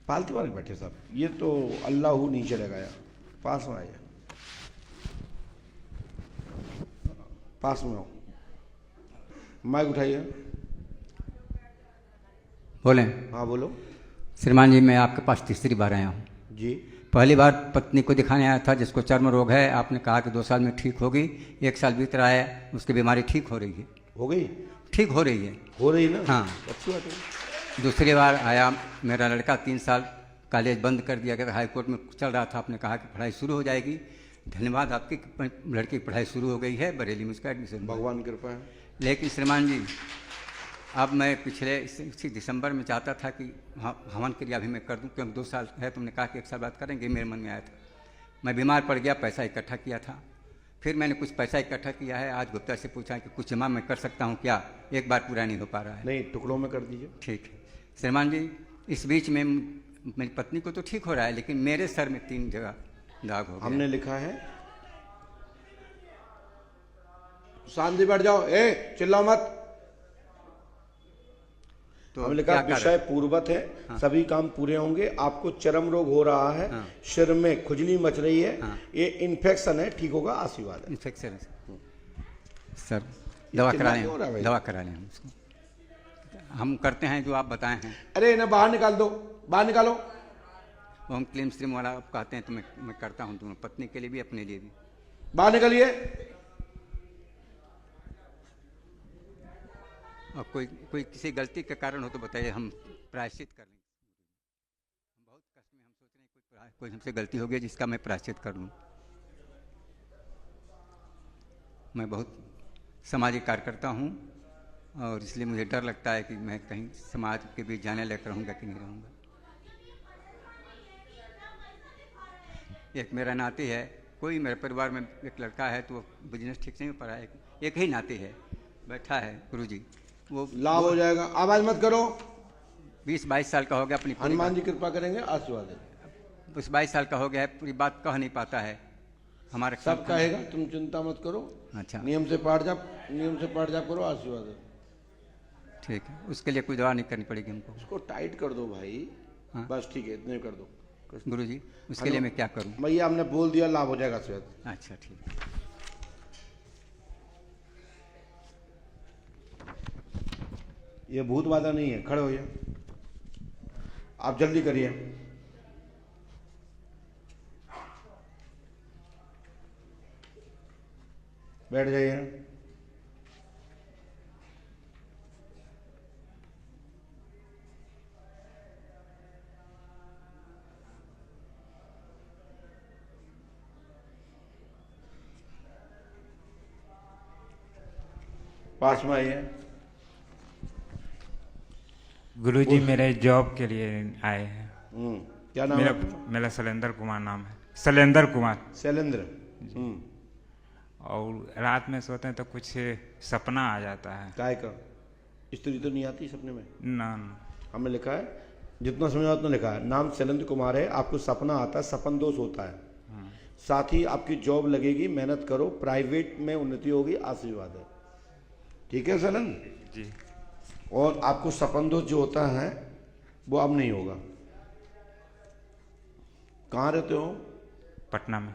पालतू वाले बैठे साहब, ये तो अल्लाह नीचे लगाया। पास में आइए, पास में आओ, माइक उठाइए। बोलें? हाँ बोलो। श्रीमान जी, मैं आपके पास तीसरी बार आया हूँ जी। पहली बार पत्नी को दिखाने आया था जिसको चर्म रोग है, आपने कहा कि 2 साल में ठीक होगी। 1 साल बीत रहा है, उसकी बीमारी ठीक हो रही है। हो गई? ठीक हो रही है। हो रही ना? हाँ, अच्छी बात है। दूसरी बार आया, मेरा लड़का 3 साल कॉलेज बंद कर दिया गया, हाई कोर्ट में चल रहा था। आपने कहा कि पढ़ाई शुरू हो जाएगी। धन्यवाद आपकी, लड़की की पढ़ाई शुरू हो गई है, बरेली में उसका एडमिशन। भगवान की कृपा है। लेकिन श्रीमान जी, अब मैं पिछले इसी दिसंबर में चाहता था कि हवन क्रिया भी मैं कर दूं, क्योंकि 2 साल है, तुमने कहा कि 1 साल बाद करेंगे, मेरे मन में आया था। मैं बीमार पड़ गया, पैसा इकट्ठा किया था, फिर मैंने कुछ पैसा इकट्ठा किया है। आज गुप्ता से पूछा कि कुछ जमा मैं कर सकता हूँ क्या? एक बार पूरा नहीं हो पा रहा है। नहीं, टुकड़ों में कर दीजिए। ठीक है श्रीमान जी। इस बीच में मेरी पत्नी को तो ठीक हो रहा है, लेकिन मेरे सर में 3 जगह दाग हो गया। हमने लिखा है, शांति बैठ जाओ, चिल्लाओ मत। तो हमने लिखा विषय पूर्वत है। हाँ। सभी काम पूरे होंगे। आपको चर्म रोग हो रहा है। हाँ। सिर में खुजली मच रही है। हाँ। ये इन्फेक्शन है, ठीक होगा, आशीर्वाद है। इन्फेक्शन है सर, दवा करा लें, दवा करा लें उसको। हम करते हैं जो आप बताए हैं। अरे इन्हें बाहर निकाल दो, बाहर निकालो। वो हम क्लीम स्ट्रीम वाला आप कहते हैं, तो मैं करता हूँ दोनों, पत्नी के लिए भी, अपने लिए भी। बाहर निकलिए। और कोई किसी गलती के कारण हो तो बताइए, हम प्रायश्चित कर लेंगे। बहुत कष्ट में हम सोच रहे हैं कोई हमसे गलती हो गई जिसका मैं प्रायश्चित कर लूँ। मैं बहुत सामाजिक कार्यकर्ता हूँ और इसलिए मुझे डर लगता है कि मैं कहीं समाज के बीच जाने लेकर रहूँगा कि नहीं रहूँगा। एक मेरा नाती है, कोई मेरे परिवार में एक लड़का है तो वो बिजनेस ठीक से नहीं पढ़ा है, एक ही नाती है बैठा है गुरुजी, वो लाभ हो जाएगा। आवाज मत करो। 20-22 साल का हो गया, अपनी हनुमान जी कृपा करेंगे, आशीर्वाद है। 22 साल का हो गया है, पूरी बात कह नहीं पाता है। हमारे सब कहेगा, तुम चिंता मत करो। अच्छा, नियम से पाठ जाप करो, आशीर्वाद है। ठीक है, उसके लिए कोई दवा नहीं करनी पड़ेगी हमको। उसको टाइट कर दो भाई। हाँ? बस ठीक है, इतने कर दो गुरुजी। उसके लिए मैं क्या करूं? भैया हमने बोल दिया, लाभ हो जाएगा शायद। अच्छा ठीक है। ये भूत बाधा नहीं है, खड़े होइए, आप जल्दी करिए। बैठ जाइए। पास में आइए। गुरुजी मेरे जॉब के लिए आए हैं। क्या नाम है? मेरा शैलेंद्र कुमार नाम है। शैलेंद्र कुमार। शैलेंद्र। और रात में सोते हैं तो कुछ सपना आ जाता है। काय का? स्त्री तो नहीं आती सपने में? ना। हमें लिखा है, जितना समझा उतना लिखा है। नाम शैलेंद्र कुमार है, आपको सपना आता है, सपन दोष होता है। साथ ही आपकी जॉब लगेगी, मेहनत करो, प्राइवेट में उन्नति होगी, आशीर्वाद है। ठीक है शैलेंद्र जी। और आपको सपन दोष जो होता है वो अब नहीं होगा। कहाँ रहते हो? पटना में।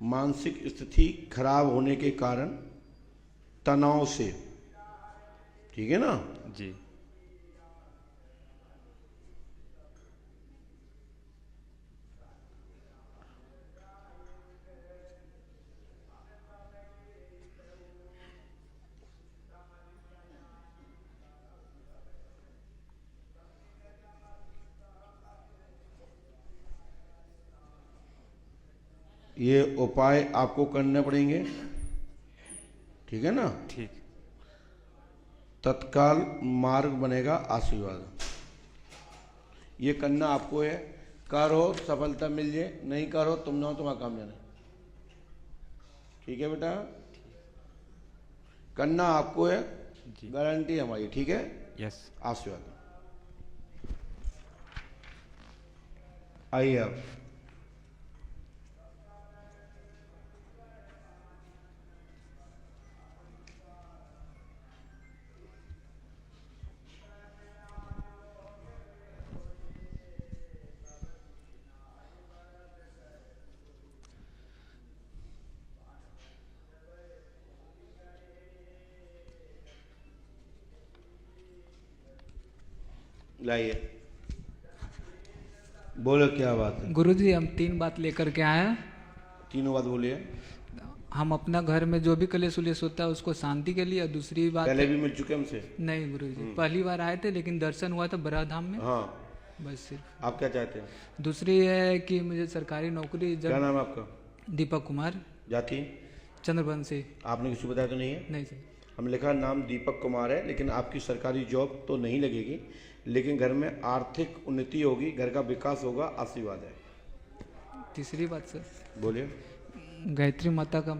मानसिक स्थिति खराब होने के कारण तनाव से, ठीक है ना जी। ये उपाय आपको करने पड़ेंगे, ठीक है ना? ठीक। तत्काल मार्ग बनेगा, आशीर्वाद। ये करना आपको है, करो सफलता मिल जाए, नहीं करो तुम ना हो, तुम्हारा काम जाना। ठीक है बेटा, करना आपको है, गारंटी हमारी। ठीक है? यस। आशीर्वाद। आइए आप। लाइए, बोलो क्या बात है? गुरुजी हम 3 बात लेकर के आए हैं। तीनों बात बोलिए। हम अपना घर में जो भी कलेश उलेश होता है उसको शांति के लिए, और दूसरी बात पहले भी मिल चुके हमसे? नहीं गुरुजी, पहली बार आए थे लेकिन दर्शन हुआ था बड़ा धाम में। हाँ बस सिर्फ। आप क्या चाहते हैं? दूसरी है कि मुझे सरकारी नौकरी। क्या नाम है आपका? दीपक कुमार। जाति? चंद्रवंशी। आपने किसी बताया तो नहीं है? नहीं सर। हमने लिखा नाम दीपक कुमार है, लेकिन आपकी सरकारी जॉब तो नहीं लगेगी, लेकिन घर में आर्थिक उन्नति होगी, घर का विकास होगा, आशीर्वाद है। तीसरी बात सर। बोलिए। गायत्री माता का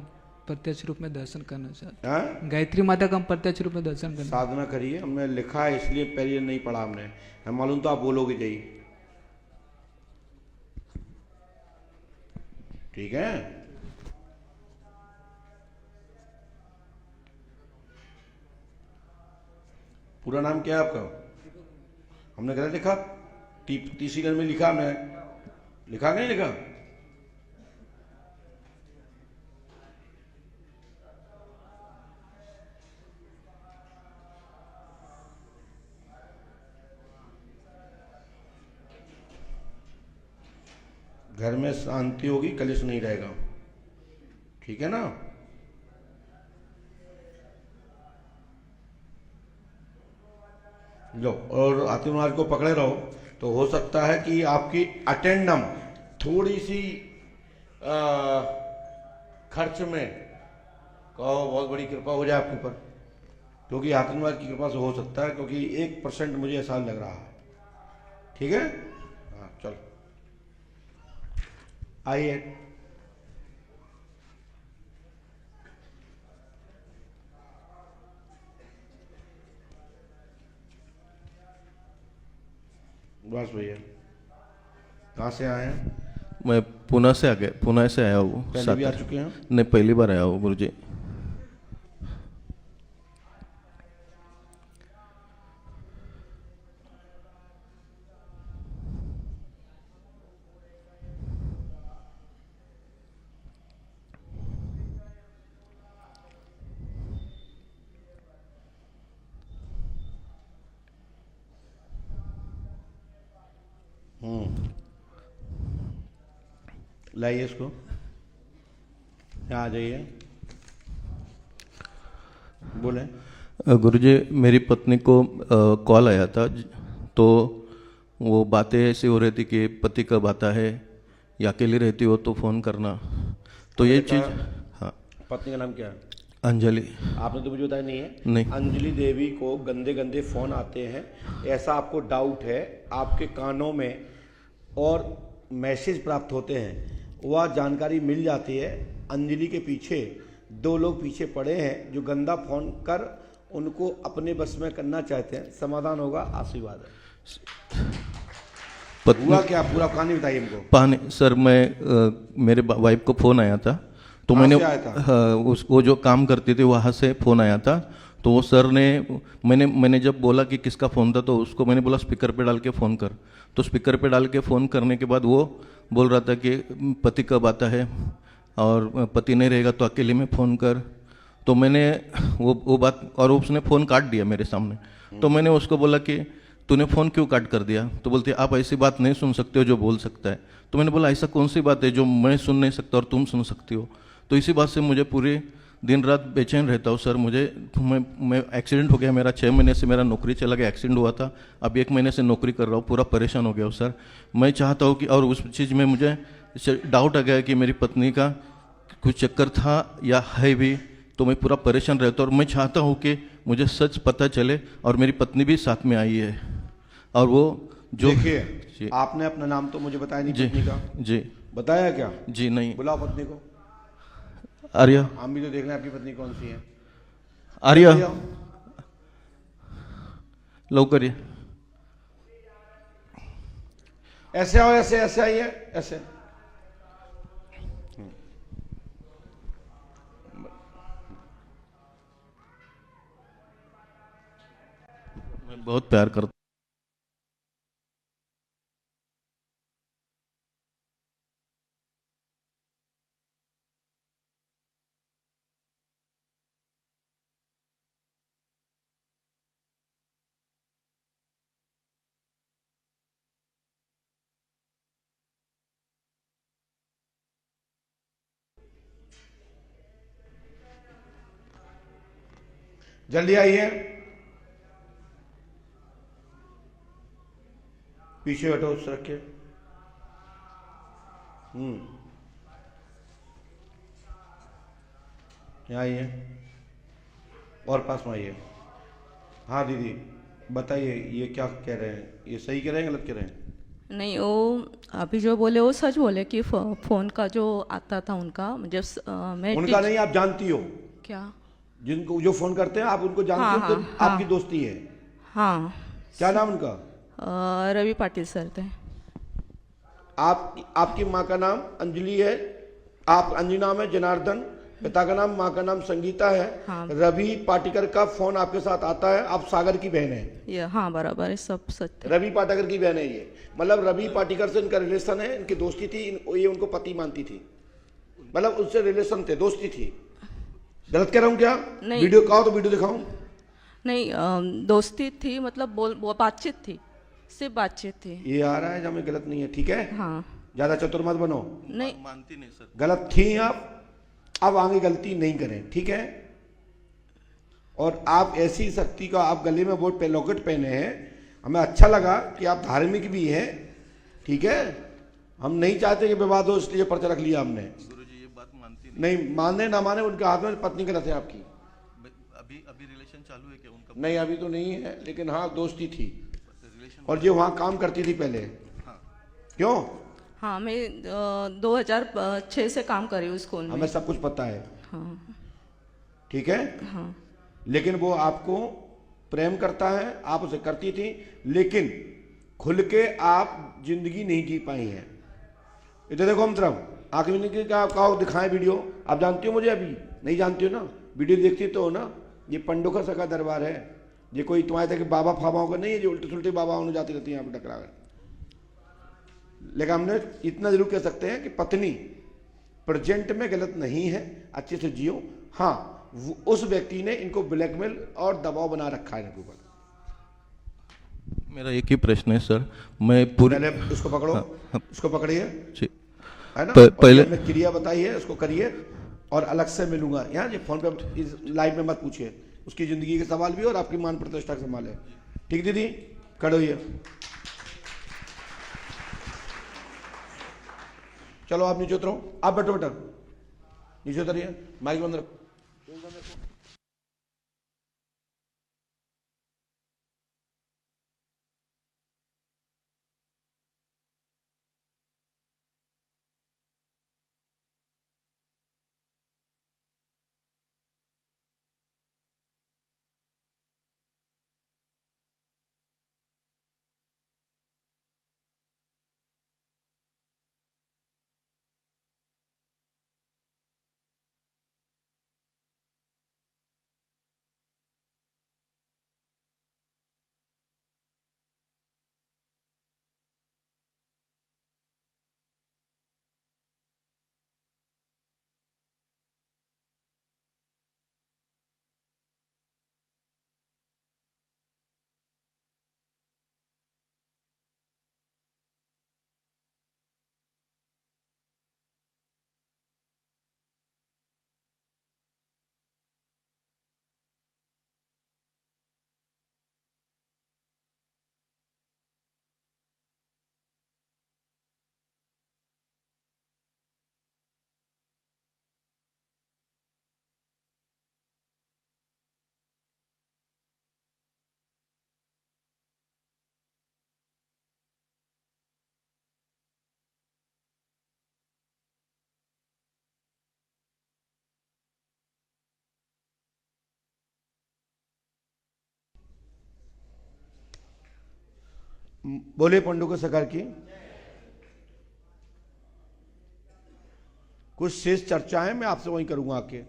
प्रत्यक्ष रूप में दर्शन करना चाहते हैं। गायत्री माता का प्रत्यक्ष रूप में दर्शन करना। साधना करिए, हमने लिखा है इसलिए पहले नहीं पढ़ा हमने, हम मालूम तो आप बोलोगे यही। ठीक है? पूरा नाम क्या है आपका? हमने गलत लिखा? तीसरी घर में लिखा हमने, लिखा कि नहीं लिखा? घर में शांति होगी, कलेश नहीं रहेगा। ठीक है ना? लो, और आतिमार को पकड़े रहो तो हो सकता है कि आपकी अटेंडम थोड़ी सी खर्च में कहो बहुत बड़ी कृपा हो जाए आपके ऊपर, क्योंकि आतिमार की कृपा से हो सकता है, क्योंकि 1% मुझे ऐसा लग रहा है। ठीक है, हाँ चलो आइए। बस भैया, कहाँ से आए हैं? मैं पुणे से आया हूँ। पहले भी आ चुके हैं? नहीं, पहली बार आया हूँ गुरुजी। लाइए इसको, यहाँ आ जाइए, बोले। गुरुजी, मेरी पत्नी को कॉल आया था, तो वो बातें ऐसी हो रही थी कि पति कब आता है या अकेली रहती हो तो फ़ोन करना, तो ये चीज़। हाँ। पत्नी का नाम क्या है? अंजलि। आपने तो मुझे बताया नहीं है? नहीं। अंजलि देवी को गंदे गंदे फ़ोन आते हैं, ऐसा आपको डाउट है, आपके कानों में और मैसेज प्राप्त होते हैं, वह जानकारी मिल जाती है। अंजलि के पीछे 2 लोग पीछे पड़े हैं जो गंदा फ़ोन कर उनको अपने बस में करना चाहते हैं। समाधान होगा, आशीर्वाद है। हुआ क्या, पूरा कहानी बताइए हमको। सर, मैं मेरे वाइफ को फ़ोन आया था, तो मैंने वो जो काम करती थी वहाँ से फ़ोन आया था, तो वो सर ने मैंने जब बोला कि किसका फ़ोन था, तो उसको मैंने बोला स्पीकर पे डाल के फ़ोन कर, तो स्पीकर पे डाल के फ़ोन करने के बाद वो बोल रहा था कि पति कब आता है और पति नहीं रहेगा तो अकेले में फ़ोन कर। तो मैंने वो बात, और उसने फ़ोन काट दिया मेरे सामने। तो मैंने उसको बोला कि तूने फ़ोन क्यों काट कर दिया? तो बोलते आप ऐसी बात नहीं सुन सकते हो जो बोल सकता है। तो मैंने बोला ऐसा कौन सी बात है जो मैं सुन नहीं सकता और तुम सुन सकती हो? तो इसी बात से मुझे पूरे दिन रात बेचैन रहता हूँ सर। मैं एक्सीडेंट हो गया मेरा, 6 महीने से मेरा नौकरी चला गया, एक्सीडेंट हुआ था, अब 1 महीने से नौकरी कर रहा हूँ, पूरा परेशान हो गया हूँ सर। मैं चाहता हूँ कि, और उस चीज़ में मुझे डाउट आ गया कि मेरी पत्नी का कुछ चक्कर था या है भी, तो मैं पूरा परेशान रहता हूँ। और मैं चाहता हूँ कि मुझे सच पता चले, और मेरी पत्नी भी साथ में आई है। और वो जो देखिए, आपने अपना नाम तो मुझे बताया नहीं पत्नी का। जी बताया क्या? जी नहीं। बुलाओ पत्नी को। आर्या। हम भी तो देखना है आपकी पत्नी कौन सी है। आर्या, लवकर ये। ऐसे आओ, ऐसे ऐसे आइए, ऐसे। मैं बहुत प्यार करता। जल्दी आइए, पीछे हटो उस रख के। यहाँ आइए और पास में आइए। हाँ दीदी बताइए, ये क्या कह रहे हैं? ये सही कह रहे हैं, गलत कह रहे हैं? नहीं, वो अभी जो बोले वो सच बोले कि फोन का जो आता था उनका, जब मैं उनका नहीं, आप जानती हो क्या? जिनको जो फोन करते हैं आप उनको जानती हो? तो आपकी दोस्ती है? हाँ। क्या नाम उनका? रवि पाटिल सर थे। आपकी माँ का नाम अंजलि है, आप अंजलि नाम है, जनार्दन पिता का नाम, माँ का नाम संगीता है। हाँ। रवि पाटिकर का फोन आपके साथ आता है, आप सागर की बहन है? ये हाँ बराबर है, सब सच। रवि पाटिकर की बहन है ये, मतलब रवि पाटिकर से इनका रिलेशन है, इनकी दोस्ती थी, ये उनको पति मानती थी, मतलब उससे रिलेशन थे, दोस्ती थी। गलत कह रहा हूँ क्या? नहीं। वीडियो कहो तो वीडियो दिखाऊं? नहीं, दोस्ती थी, मतलब बातचीत थी, सिर्फ बातचीत थी। ये आ रहा है जब मैं गलत नहीं है, ठीक है? हाँ। ज्यादा चतुर मत बनो। नहीं मानती नहीं सर। गलत थी आप, अब आगे गलती नहीं करें, ठीक है? और आप ऐसी शक्ति का आप गले में वो लॉकेट पहने हैं, हमें अच्छा लगा कि आप धार्मिक भी हैं, ठीक है। हम नहीं चाहते कि विवाद हो, इसलिए पर्चा रख लिया हमने। गुरुजी ये बात मानती नहीं, माने ना माने उनके हाथ में पत्नी गलत है आपकी। अभी रिलेशन चालू है क्या उनका? नहीं अभी तो नहीं है, लेकिन हाँ दोस्ती थी और ये वहाँ काम करती थी पहले। हाँ। क्यों? हाँ, मैं 2006 से काम कर रही हूँ स्कूल में। हमें सब कुछ पता है। हाँ। ठीक है। हाँ। लेकिन वो आपको प्रेम करता है, आप उसे करती थी, लेकिन खुल के आप जिंदगी नहीं जी पाई हैं। इधर देखो हम तरफ आखिर में कहा दिखाएं वीडियो। आप जानती हो मुझे? अभी नहीं जानती हो ना, वीडियो देखती तो हो ना। ये पंडोखर सका दरबार है, ये कोई तुम्हारे तक बाबा फाबाओं का नहीं है जो उल्टे सुलटे बाबा होने जाती रहती है यहाँ पर टकरा कर। लेकिन हमने इतना जरूर कह सकते हैं कि पत्नी प्रेजेंट में गलत नहीं है, अच्छे से जियो। हाँ, उस व्यक्ति ने इनको ब्लैकमेल और दबाव बना रखा है इनके ऊपर। मेरा एक ही प्रश्न है सर, मैं पूरी पहले इसको पकड़ो। हाँ, इसको पकड़िए, है ना। पहले क्रिया बताई है, उसको करिए और अलग से मिलूंगा यहाँ। ये फोन पे इस लाइव में मत पूछिए, उसकी जिंदगी के सवाल भी और आपकी मान प्रतिष्ठा के सवाल है। ठीक दीदी, खड़े होइए। चलो आप नीचे उतरो, आप बैठो बेटा, नीचे उतरिए, माइक बंद रखो। बोले पंडोखर सरकार की कुछ शेष चर्चाएं मैं आपसे वहीं करूंगा आके।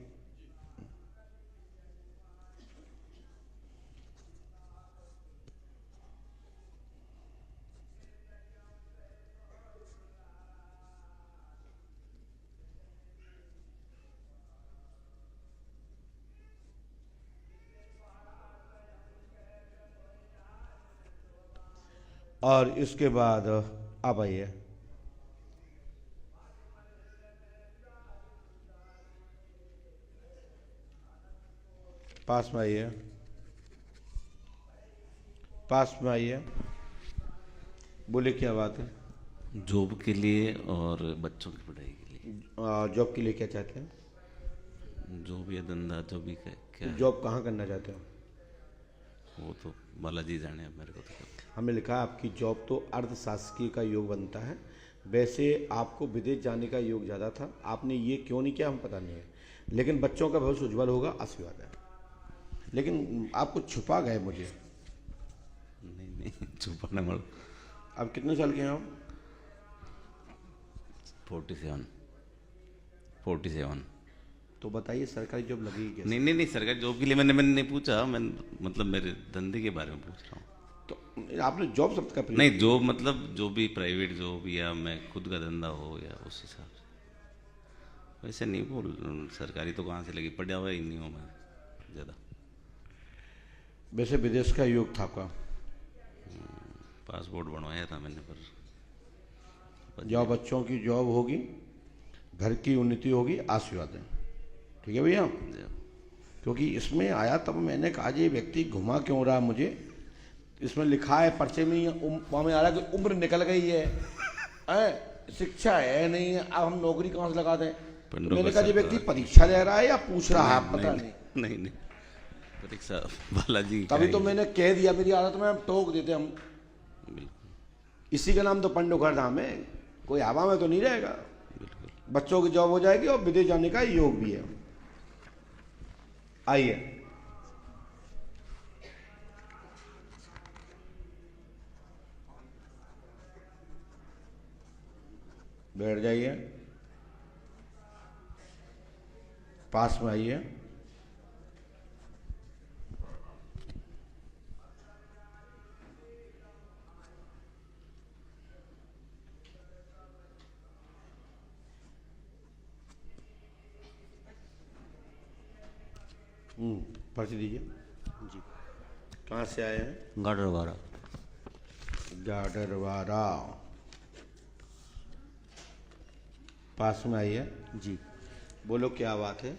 और इसके बाद आप आइए। पास में आइए, पास में आइए। बोले क्या बात है? जॉब के लिए और बच्चों की पढ़ाई के लिए। जॉब के लिए क्या चाहते हैं? जॉब या धंधा जो भी क्या? जॉब कहाँ करना चाहते हो? वो तो बालाजी जाने, अब मेरे को तो हमें लिखा आपकी जॉब तो अर्धशासकीय का योग बनता है, वैसे आपको विदेश जाने का योग ज़्यादा था, आपने ये क्यों नहीं किया हम पता नहीं है, लेकिन बच्चों का भविष्य उज्जवल होगा, आशीर्वाद है। लेकिन आप कुछ छुपा गए मुझे। नहीं छुपाने वाला। अब कितने साल के हैं आप? 47। तो बताइए सरकारी जॉब लगेगी कैसे? नहीं सरकारी जॉब के लिए मैंने नहीं पूछा, मैं मतलब मेरे धंधे के बारे में पूछ रहा हूँ। तो आपने जॉब शब्द का प्रयोग? नहीं, जॉब मतलब जो भी प्राइवेट जॉब या मैं खुद का धंधा हो या उस हिसाब से। वैसे नहीं बोल, सरकारी तो कहाँ से लगी, पढ़ा हुआ ही नहीं हूँ मैं ज़्यादा। वैसे विदेश का योग था आपका? पासपोर्ट बनवाया था मैंने, पर जब बच्चों की जॉब होगी, घर की उन्नति होगी, आशीर्वाद है। ठीक है भैया? क्योंकि इसमें आया तब मैंने कहा ये व्यक्ति घुमा क्यों रहा मुझे। इसमें लिखा है पर्चे में, वहाँ में आ रहा है कि उम्र निकल गई है, शिक्षा है नहीं है, अब हम नौकरी कहाँ से लगा दें। तो मैंने कहा ये व्यक्ति परीक्षा ले रहा है या पूछ रहा है, पता नहीं। नहीं परीक्षा बालाजी तभी तो मैंने कह दिया, मेरी आदत में हम टोक देते हम। इसी का नाम तो पंडोखर धाम है, कोई हवा में तो नहीं रहेगा। बच्चों की जॉब हो जाएगी और विदेश जाने का योग भी है। आइए बैठ जाइए, पास में आइए। पर्ची दीजिए जी। कहाँ से आए हैं? गाडरवारा। गाडरवारा, पास में आइए जी। बोलो क्या बात है?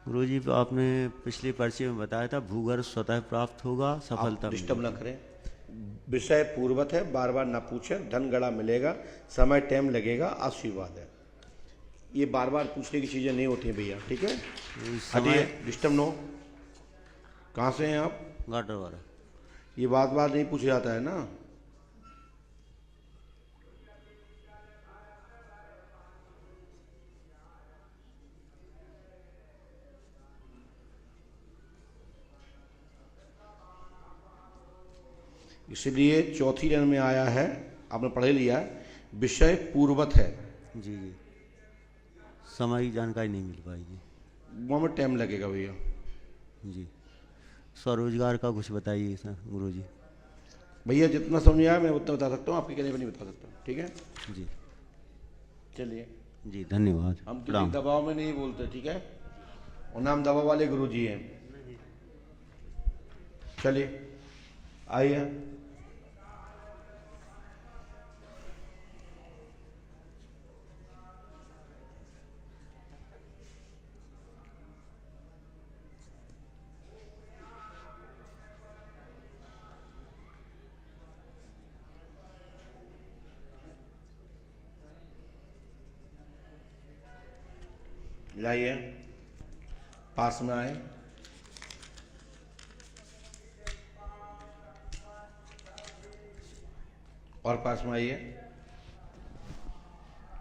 गुरुजी आपने पिछली पर्ची में बताया था भूगर्भ स्वतः प्राप्त होगा, सफलता। डिस्टर्ब ना करें, विषय पूर्वत है, बार बार ना पूछें। धन गड़ा मिलेगा, समय टाइम लगेगा, आशीर्वाद है। ये बार बार पूछने की चीजें नहीं होती हैं भैया, ठीक है? हटिए, डिस्टर्ब नो। कहाँ से हैं आप? गाडरवारा। ये बात नहीं पूछा जाता है ना। इसलिए चौथी लाइन में आया है, आपने पढ़ लिया, विषय पूर्वत है। जी जी, समय की जानकारी नहीं मिल पाएगी, वहाँ में टाइम लगेगा भैया जी। स्वरोजगार का कुछ बताइए सर गुरुजी। भैया जितना समझ आया मैं उतना बता सकता हूँ, आपके कहने पर नहीं बता सकता, ठीक है जी। चलिए जी, धन्यवाद। हम किसी दबाव में नहीं बोलते, ठीक है? और नाम दबाव वाले गुरुजी हैं। चलिए आइए। लाइए, पास में आए। और पास में आइए,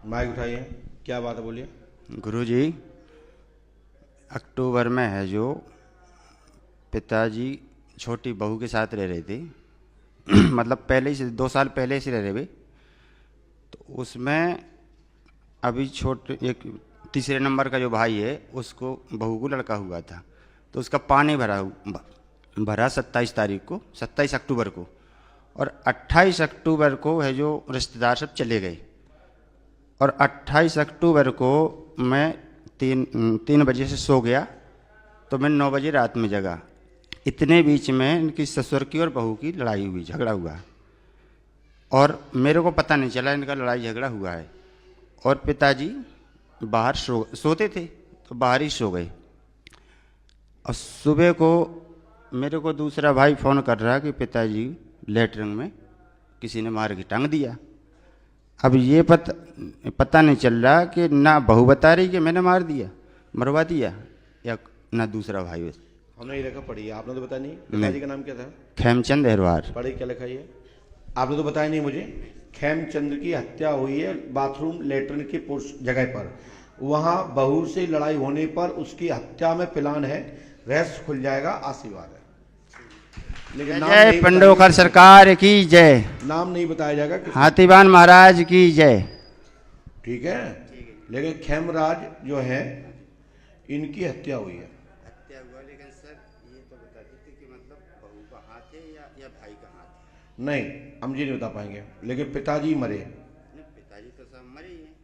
माइक उठाइए, क्या बात है बोलिए। गुरुजी, अक्टूबर में है जो पिताजी छोटी बहू के साथ रह रहे थे मतलब पहले से 2 साल पहले से रह रहे वे, तो उसमें अभी छोटे एक तीसरे नंबर का जो भाई है उसको बहू को लड़का हुआ था, तो उसका पानी भरा 27 तारीख को, 27 अक्टूबर को, और 28 अक्टूबर को है जो रिश्तेदार सब चले गए। और 28 अक्टूबर को मैं 3 बजे से सो गया, तो मैं 9 बजे रात में जगा। इतने बीच में इनकी ससुर की और बहू की लड़ाई हुई, झगड़ा हुआ, और मेरे को पता नहीं चला इनका लड़ाई झगड़ा हुआ है। और पिताजी बाहर सोते थे तो बाहर ही सो गए। और सुबह को मेरे को दूसरा भाई फ़ोन कर रहा कि पिताजी लेटरिन में किसी ने मार के टांग दिया। अब ये पता नहीं चल रहा कि ना बहू बता रही कि मैंने मार दिया, मरवा दिया, या ना दूसरा भाई। हमने ये लिखा पढ़ी, आपने तो बताया नहीं। पिताजी का नाम क्या था? खेमचंद अहरवार। पढ़ी क्या लिखा ये? आपने तो बताया नहीं मुझे। खेमचंद की हत्या हुई है बाथरूम लेटरिन की जगह पर, वहां बहू से लड़ाई होने पर उसकी हत्या में प्लान है, रहस्य खुल जाएगा, आशीर्वाद है। लेकिन जय पंडोखर सरकार की जय। नाम नहीं बताया जाएगा। हाथीवान महाराज की जय। ठीक है, लेकिन खेमराज जो है इनकी हत्या हुई है। हत्या हुआ, लेकिन सर ये तो बता देते कि मतलब बहू का हाथ है या भाई का हाथ है? नहीं, हम जी नहीं बता पाएंगे, लेकिन पिताजी मरे। पिताजी तो सब मरे ही हैं,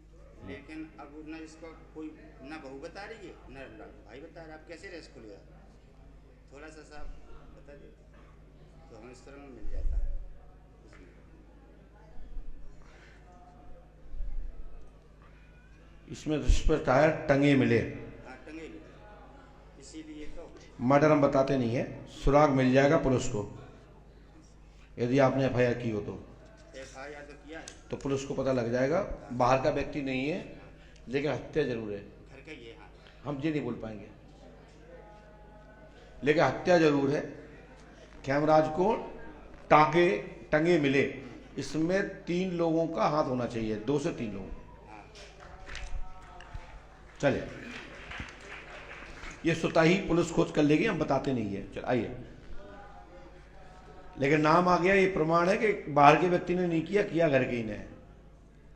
लेकिन अब न इसको कोई ना बहू बता रही है ना भाई बता रहा है। आप कैसे रेस खुलेगा? थोड़ा सा साहब बता देते तो हमें इस तरह में मिल जाता। इसमें स्पष्ट है टंगे मिले। हाँ, टंगे मिले, इसीलिए तो मर्डर हम बताते नहीं है, सुराग मिल जाएगा पुलिस को यदि आपने एफआईआर की हो तो पुलिस को पता लग जाएगा। बाहर का व्यक्ति नहीं है, लेकिन हत्या जरूर है। हम ये नहीं बोल पाएंगे, लेकिन हत्या जरूर है। कैमराज को टांगे टंगे मिले, इसमें 3 लोगों का हाथ होना चाहिए, 2 से 3 लोग। चलिए, ये स्वतः ही पुलिस खोज कर लेगी, हम बताते नहीं है। चल आइए, लेकिन नाम आ गया, ये प्रमाण है कि बाहर के व्यक्ति ने नहीं किया, किया घर के ही ने।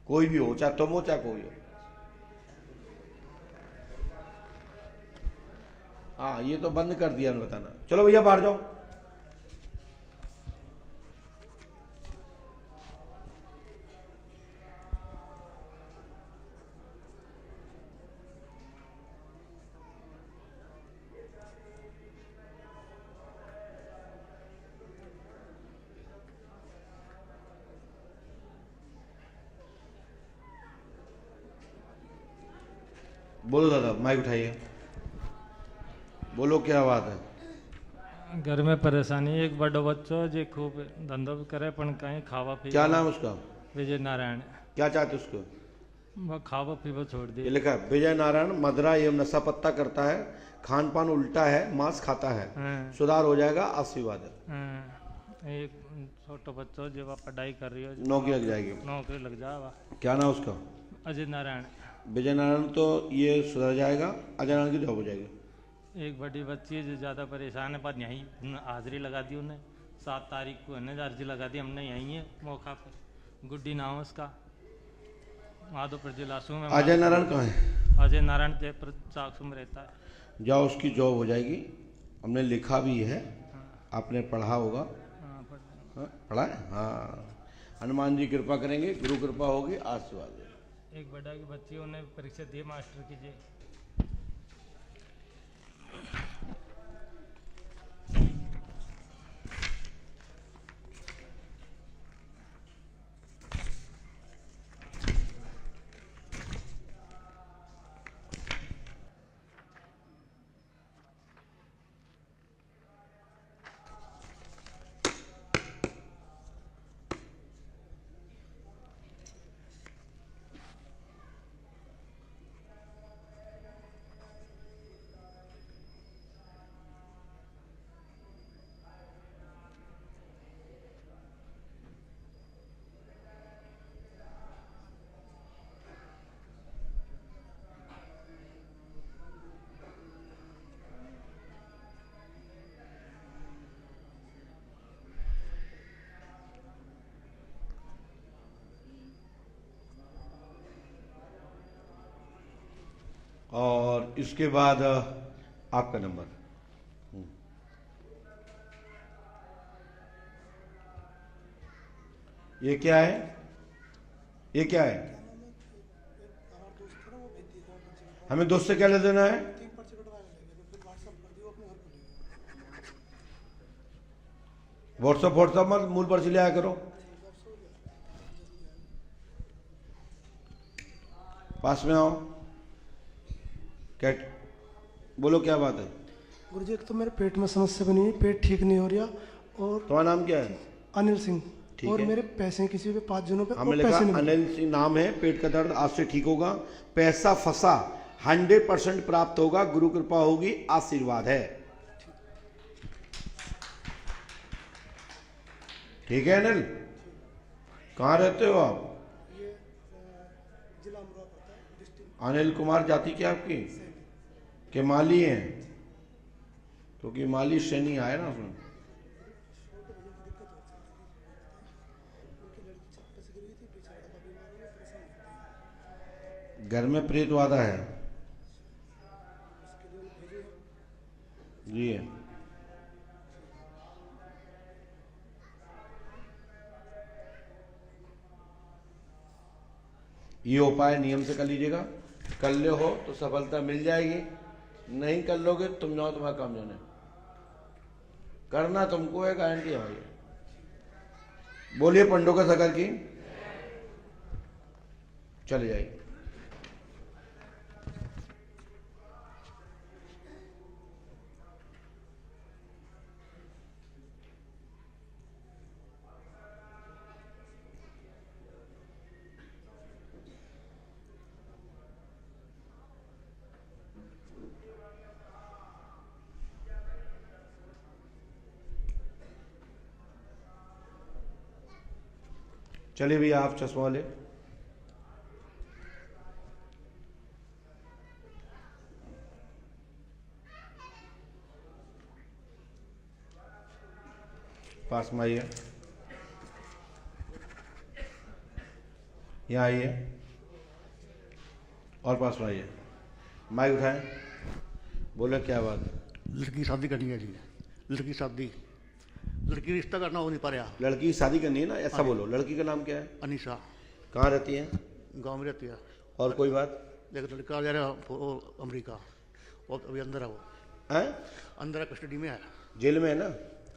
कोई भी हो, चाहे तुम हो चाहे कोई हो। हाँ, ये तो बंद कर दिया बताना। चलो भैया बाहर जाओ। बोलो दादा, माइक उठाइए, बोलो क्या बात है। घर में परेशानी, एक बड़ो बच्चो जो खूब धंधो भी करे पण कहीं खावा पीवा। क्या नाम उसका? विजय नारायण। क्या चाहते उसको? वह खावा पीवा छोड़ दिया। ये लिखा है, विजय नारायण मदरा एवं नशा पत्ता करता है, खान पान उल्टा है, मांस खाता है, सुधार हो जाएगा, आशीर्वाद है। एक छोटा बच्चो जो वह पढ़ाई कर रही हो, नौकरी लग जाएगी। नौकरी लग जाएगा। क्या नाम उसका? अजय नारायण। विजय नारायण, तो ये सुधर जाएगा, अजय नारायण की जॉब हो जाएगी। एक बड़ी बच्ची है जो ज़्यादा परेशान है, पर यहीं हाजिरी लगा दी उन्हें। 7 तारीख को है अर्जी लगा दी हमने, यहीं है मौका पे। गुड्डी नाम उसका, माधोपुर जिला सू में। अजय नारायण कहाँ है? अजय नारायण जयपुर चाकसू में रहता है। जाओ, उसकी जॉब हो जाएगी। हमने लिखा भी है, आपने पढ़ा होगा। पढ़ा है? हाँ। हनुमान जी कृपा करेंगे, गुरु कृपा होगी, आशीर्वाद। एक बड़ा की बच्ची, उन्हें परीक्षा दी मास्टर की जी। और इसके बाद आपका नंबर। ये क्या है? ये क्या है? हमें दोस्त से क्या ले देना है? व्हाट्सअप मत, मूल पर्ची ले आया करो। पास में आओ। कैट बोलो, क्या बात है? गुरुजी, एक तो मेरे पेट में समस्या बनी है, पेट ठीक नहीं हो रहा। और तुम्हारा नाम क्या है? अनिल सिंह। ठीक और है। मेरे पैसे किसी पे 5 दिनों पे हमने लिखा अनिल सिंह नाम है, पेट का दर्द आज से ठीक होगा, पैसा फंसा 100% प्राप्त होगा, गुरु कृपा होगी, आशीर्वाद है। ठीक है अनिल? कहाँ रहते हो आप? अनिल कुमार, जाति क्या आपकी? के माली हैं? क्योंकि माली शनि आया ना उसमें। घर में प्रेत वादा है जी। ये उपाय नियम से कर लीजिएगा। कर ले हो तो सफलता मिल जाएगी, नहीं कर लोगे तुम जाओ, तुम्हारा काम जाने। करना तुमको है, गारंटी हमारी है। बोलिए पंडों का सकर की चले जाइए। चलिए भैया आप चश्मा वाले। पास में आइए, यहाँ आइए और पास में आइए, माइक उठाएं, बोले क्या बात है। लड़की की शादी करनी है जी, लड़की की शादी, लड़की रिश्ता करना हो नहीं पा रहा। लड़की की शादी करनी है ना, ऐसा बोलो। लड़की का नाम क्या है? अनीसा। कहाँ रहती है? गांव में रहती है। और कोई बात? लेकिन लड़का जा रहा है अमेरिका, और अभी अंदर है वो। हैं? अंदर है, कस्टडी में है। जेल में है ना?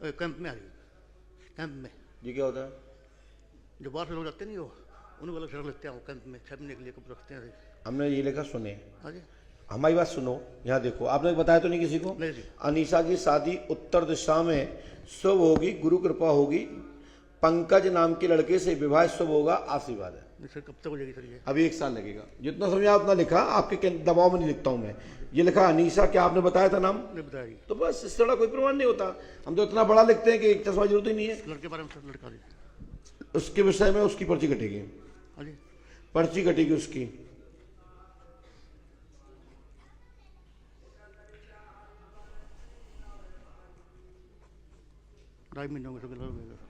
कैंप में है, कैंप में। जी क्या होता है? जो बाहर से लोग जाते नहीं, वो उनको अलग शरण लेते हैं, वो कैंप में 6 महीने के लिए कब रखते हैं। हमने ये लिखा, सुने। हाँ जी। हमारी बात सुनो, यहाँ देखो, आपने बताया तो नहीं किसी को? नहीं जी। अनीसा की शादी उत्तर दिशा में शुभ होगी, गुरु कृपा होगी, पंकज नाम के लड़के से विवाह शुभ होगा, आशीर्वाद है। सर कब तक हो जाएगी सर ये? अभी 1 साल लगेगा। जितना समझा उतना लिखा, आपके दबाव में नहीं लिखता हूँ मैं। ये लिखा अनीसा, क्या आपने बताया था नाम? नहीं बताया जी। तो बस इस तरह कोई प्रमाण नहीं होता। हम तो इतना बड़ा लिखते हैं कि एक चश्मा जरूरत ही नहीं है। लड़के के बारे में सर, लड़का जी उसके विषय में उसकी पर्ची कटेगी। हाँ जी। पर्ची कटेगी उसकी। ढाई महीने होंगे सर।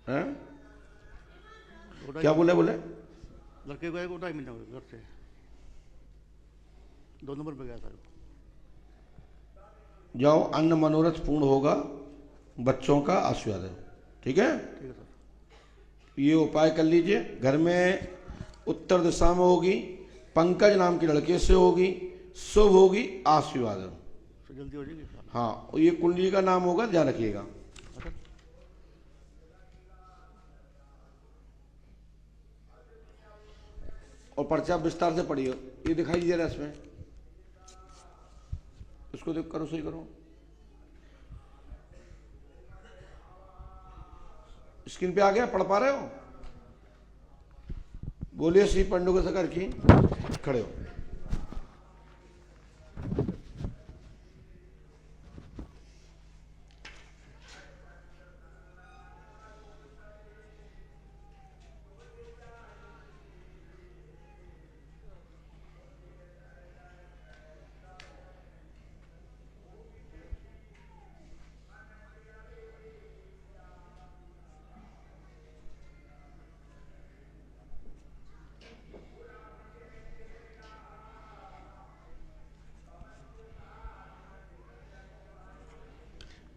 हैं? क्या बोले? लड़के गए को 2.5 महीने हो गए घर से। 2 नंबर पे गया था। जाओ, अन्न मनोरथ पूर्ण होगा, बच्चों का आशीर्वाद है। ठीक है? ठीक है सर। ये उपाय कर लीजिए। घर में उत्तर दिशा में होगी, पंकज नाम के लड़के से होगी, शुभ होगी, आशीर्वाद है। तो जल्दी हो जाएगी। हाँ, ये कुंडली का नाम होगा, ध्यान रखिएगा। और पर्चा विस्तार से पढ़िए। ये दिखाई दे रहा है इसमें, इसको देख करो, सही करो। स्क्रीन पे आ गया, पढ़ पा रहे हो? बोलिए श्री पंडुका सकर की। खड़े हो।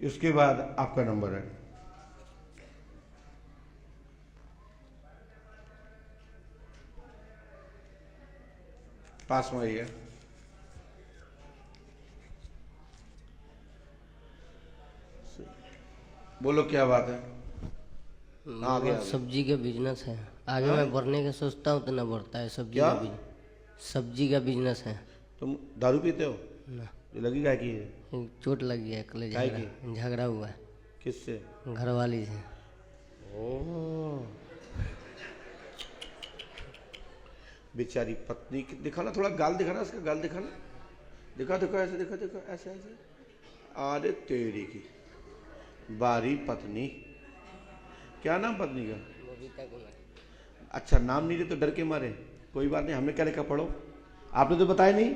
इसके बाद आपका नंबर है। पास में आइए। बोलो क्या बात है? मेरा सब्जी का बिजनेस है। आगे मैं बढ़ने का सोचता हूँ तो ना बढ़ता है। सब्जी क्या? का सब्जी का बिजनेस है। तुम दारू पीते हो? ना। लगी काय की है? चोट लग गया, कल झगड़ा हुआ है। किससे? घरवाली से। बेचारी पत्नी की। दिखाना थोड़ा गाल, दिखाना इसका गाल, दिखाना। दिखा दिखा, ऐसे दिखा दिखा, ऐसे ऐसे। अरे तेरी की बारी पत्नी। क्या नाम पत्नी का? बबीता कुमार। अच्छा, नाम नहीं दे तो डर के मारे। कोई बात नहीं, हमने क्या लिखा पढ़ो। आपने तो बताया नहीं।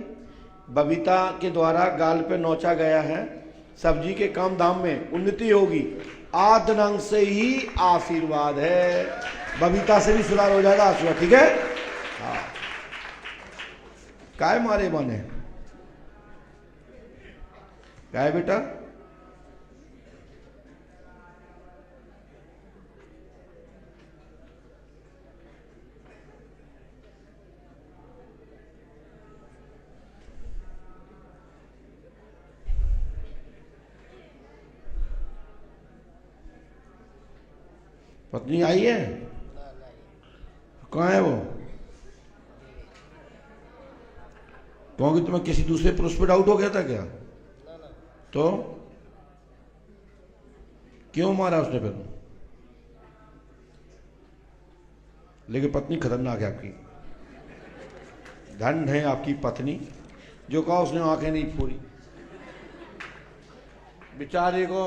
बबीता के द्वारा गाल पे नोचा गया है। सब्जी के काम धाम में उन्नति होगी। आदनंग से ही आशीर्वाद है। बबीता से भी सुधार हो जाएगा, आशीर्वाद। ठीक है? हाँ। काय मारे बने? काय बेटा? पत्नी आई है? कहाँ है वो? क्योंकि तुम्हें किसी दूसरे पुरुष पे डाउट हो गया था क्या? तो क्यों मारा उसने फिर? लेकिन पत्नी खतरनाक है आपकी। धन है आपकी पत्नी। जो कहा उसने आंखें नहीं फोड़ी। बेचारे को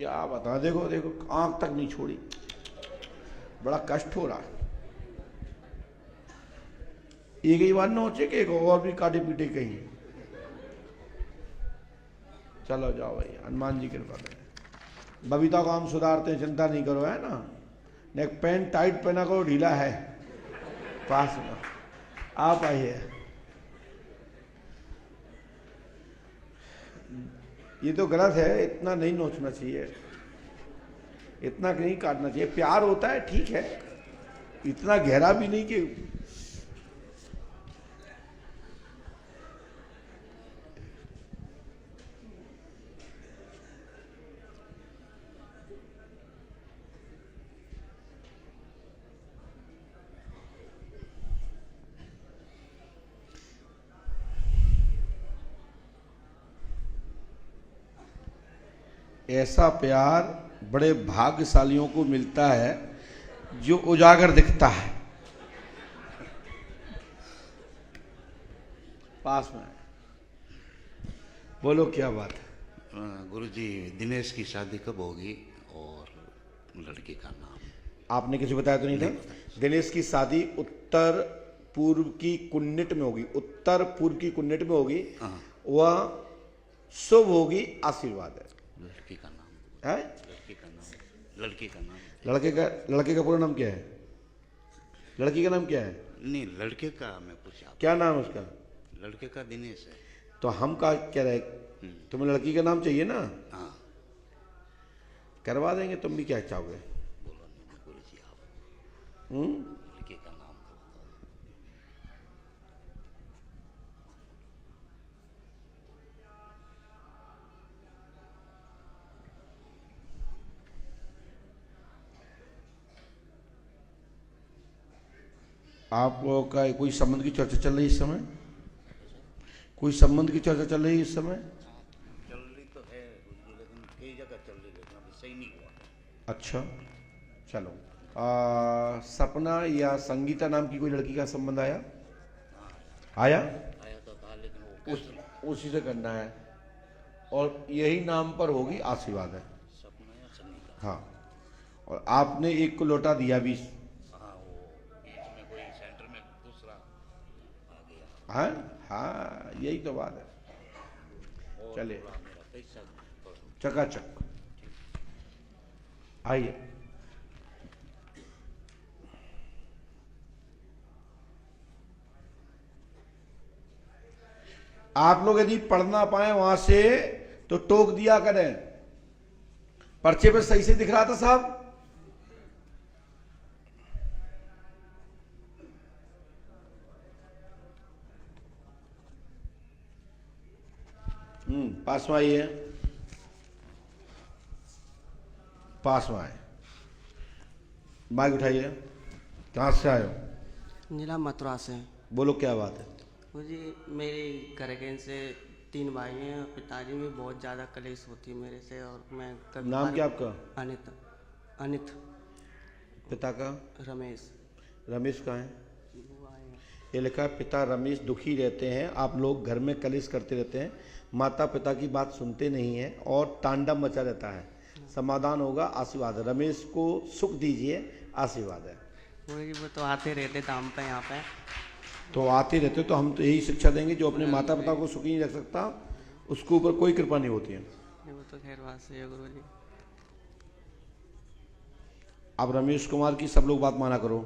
क्या बता, देखो देखो आंख तक नहीं छोड़ी, बड़ा कष्ट हो रहा है। एक ही बार नोचे कि एक और भी काटे पीटे कहीं। चलो जाओ भाई, हनुमान जी कृपा करें। बबीता को हम सुधारते हैं, चिंता नहीं करो, है ना। नेक पैंट टाइट पहना करो, ढीला है पास में। आप आइए। ये तो गलत है, इतना नहीं नोचना चाहिए, इतना नहीं काटना चाहिए। प्यार होता है ठीक है, इतना गहरा भी नहीं कि ऐसा प्यार बड़े भाग्यशालियों को मिलता है जो उजागर दिखता है। पास में बोलो क्या बात है। गुरुजी, दिनेश की शादी कब होगी और लड़की का नाम? आपने किसी बताया तो नहीं था। दिनेश की शादी उत्तर पूर्व की कुन्नट में होगी, उत्तर पूर्व की कुन्नट में होगी। वह शुभ होगी, आशीर्वाद है। लड़की का नाम है? लड़की का नाम, लड़की का नाम, लड़के का पूरा नाम क्या है? लड़की का नाम क्या है? नहीं, लड़के का मैं पूछा। क्या नाम है उसका? लड़के का दिनेश है। तो हम का क्या रहे, तुम्हें लड़की का नाम चाहिए ना? हाँ, करवा देंगे। तुम भी क्या चाहोगे? बोलो नहीं गुरुजी, आप लड़के का नाम आप लोगों का कोई संबंध की चर्चा चल रही है इस समय? कोई संबंध की चर्चा चल रही है इस समय? चल रही तो है गुरुजी, लेकिन कई जगह चल रही, लेकिन अभी सही नहीं हुआ। अच्छा चलो। सपना या संगीता नाम की कोई लड़की का संबंध आया? आया तो था, लेकिन वो उसी से करना है, और यही नाम पर होगी, आशीर्वाद है। सपना या संगीता। हाँ, और आपने एक को लौटा दिया 20। हाँ हाँ, यही तो बात है। चलिए चकाचक आइए। आप लोग यदि पढ़ ना पाए वहां से तो टोक दिया करें। पर्चे पे सही से दिख रहा था साहब? पास में आइए, पास में आए। माइक उठाइए। कहाँ से आए हो? जिला मथुरा से। बोलो क्या बात है? मुझे मेरे घर के से 3 भाई हैं और पिताजी में बहुत ज़्यादा कलेश होती है मेरे से, और मैं कभी। नाम क्या आपका? अनित। अनित। पिता का? रमेश। रमेश कहाँ है? ये लिखा है पिता रमेश दुखी रहते हैं, आप लोग घर में कलेश करते रहते हैं, माता पिता की बात सुनते नहीं हैं और तांडव मचा रहता है। समाधान होगा, आशीर्वाद है। रमेश को सुख दीजिए, आशीर्वाद है। वो तो आते रहते थे हम पे यहाँ पे। तो आते रहते, तो हम तो यही शिक्षा देंगे, जो अपने माता पिता को सुखी नहीं रख सकता उसके ऊपर कोई कृपा नहीं होती है। वो तो खैर बात सही है गुरुजी। अब रमेश कुमार की सब लोग बात माना करो।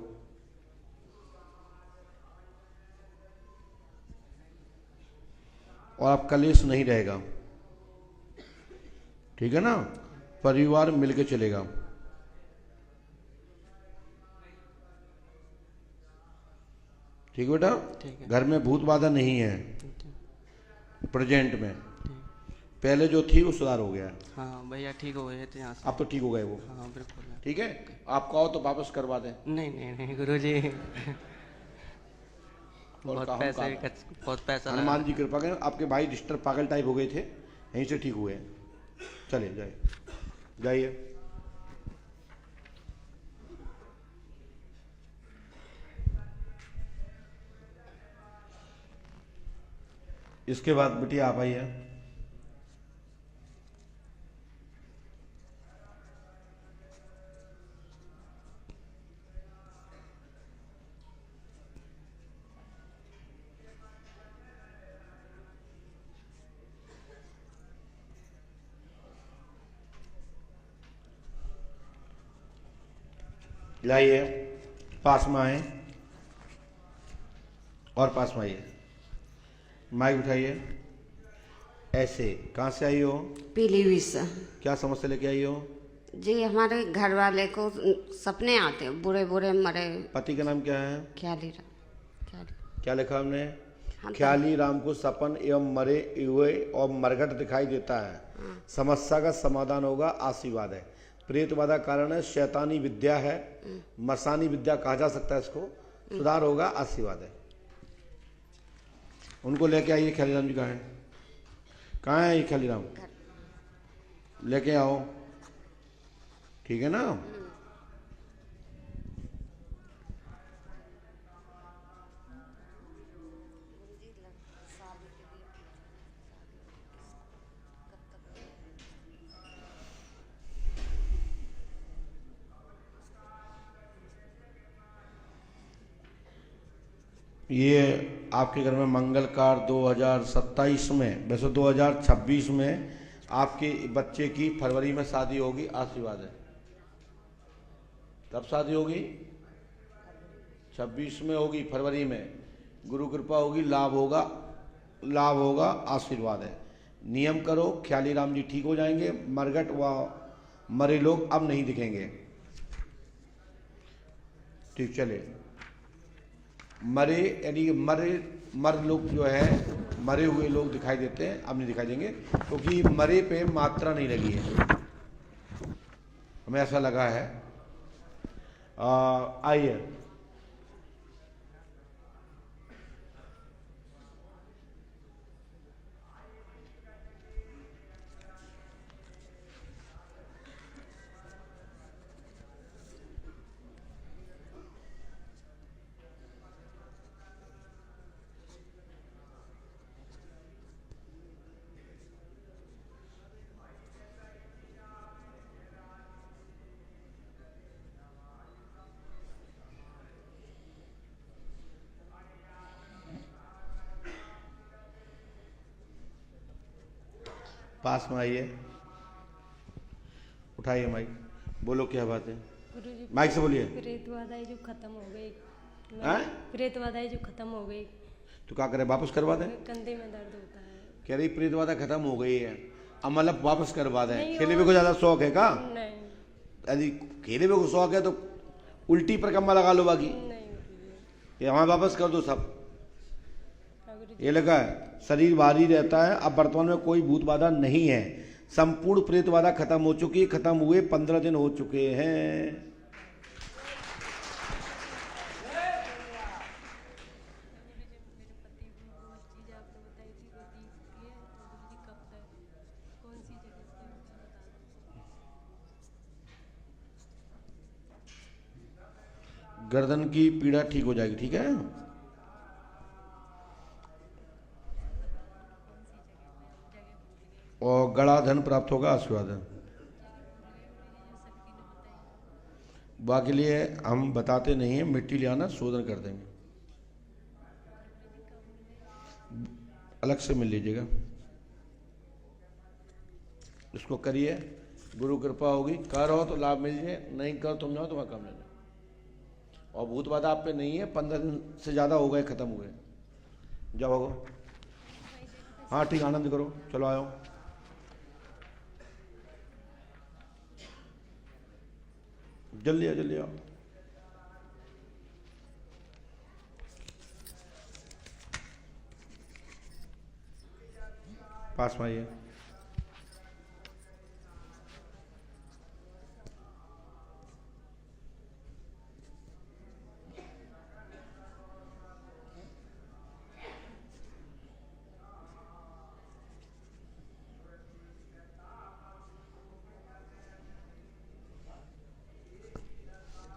और अब कलेश नहीं रहेगा, ठीक है ना? परिवार मिलके चलेगा। ठीक बेटा? घर में भूत बाधा नहीं है प्रेजेंट में। पहले जो थी वो सुधार हो गया। हाँ भैया, ठीक हो गए थे यहाँ से। अब तो ठीक हो गए वो। हाँ बिल्कुल। ठीक है, आप कहो तो वापस करवा दें। नहीं नहीं नहीं गुरुजी, बहुत पैसा हनुमान जी कृपा करें। आपके भाई डिस्टर्ब पागल टाइप हो गए थे, यहीं से ठीक हुए। चलिए जाइए। इसके बाद बेटी आप आइए। लाइए, पास में आए और पास में आइए, माइक उठाइए। ऐसे कहाँ से आई हो? पीलीभीत से। क्या समस्या लेके आई हो? जी हमारे घर वाले को सपने आते हैं, बुरे बुरे मरे। पति का नाम क्या है? ख्याली क्या लिखा हमने? हाँ, ख्याली राम को सपन एवं मरे हुए और मरघट दिखाई देता है। समस्या का समाधान होगा, आशीर्वाद है। प्रेतबाधा कारण है, शैतानी विद्या है, मसानी विद्या कहा जा सकता है इसको। सुधार होगा, आशीर्वाद है। उनको लेके आइए। ख्यालीराम जी कहाँ हैं? कहाँ है ये ख्यालीराम? लेके आओ, ठीक है ना? ये आपके घर में मंगल कार 2027 में, वैसे 2026 में आपके बच्चे की फरवरी में शादी होगी, आशीर्वाद है। कब शादी होगी? 26 में होगी, फरवरी में। गुरु कृपा होगी, लाभ होगा, लाभ होगा, आशीर्वाद है। नियम करो, ख्यालीराम जी ठीक हो जाएंगे। मरघट व मरे लोग अब नहीं दिखेंगे। ठीक, चले। मरे यानी मर लोग जो है, मरे हुए लोग दिखाई देते हैं, अब नहीं दिखाई देंगे क्योंकि मरे पे मात्रा नहीं लगी है, हमें ऐसा लगा है। आइए, पास में आइए, उठाइए माइक, बोलो क्या बात है? गुरुजी, माइक से बोलिए। प्रेतबाधाएं जो खत्म हो गई, हैं? प्रेतबाधाएं जो खत्म हो गई, तो क्या करें, वापस करवा दें? कंधे में दर्द होता है। कह रही प्रेतबाधा खत्म हो गई है, अब मतलब वापस करवा दें। नहीं, खेले में को ज्यादा शौक है का? नहीं, यदि खेले में को शौक है तो उल्टी पर कम्मा लगा लो, बाकी ये हमें वापस कर दो सब। ये लगा है, शरीर भारी रहता है। अब वर्तमान में कोई भूत बाधा नहीं है, संपूर्ण प्रेत बाधा खत्म हो चुकी है। खत्म हुए 15 दिन हो चुके हैं। गर्दन की पीड़ा ठीक हो जाएगी, ठीक है? और गड़ा धन प्राप्त होगा, आशीर्वाद है। बाकी लिए हम बताते नहीं है, मिट्टी ले आना, शोधन कर देंगे, अलग से मिल लीजिएगा। इसको करिए, गुरु कृपा होगी। करो तो लाभ मिल जाए, नहीं करो तुम जाओ, तुम्हें कम लेना। और भूत बाधा आप पे नहीं है, 15 दिन से ज़्यादा हो गए, खत्म हुए। जाओ भागो। हाँ ठीक, आनंद करो, चलो आओ। जल्दी आओ, जल्दी आओ। पास में आइए।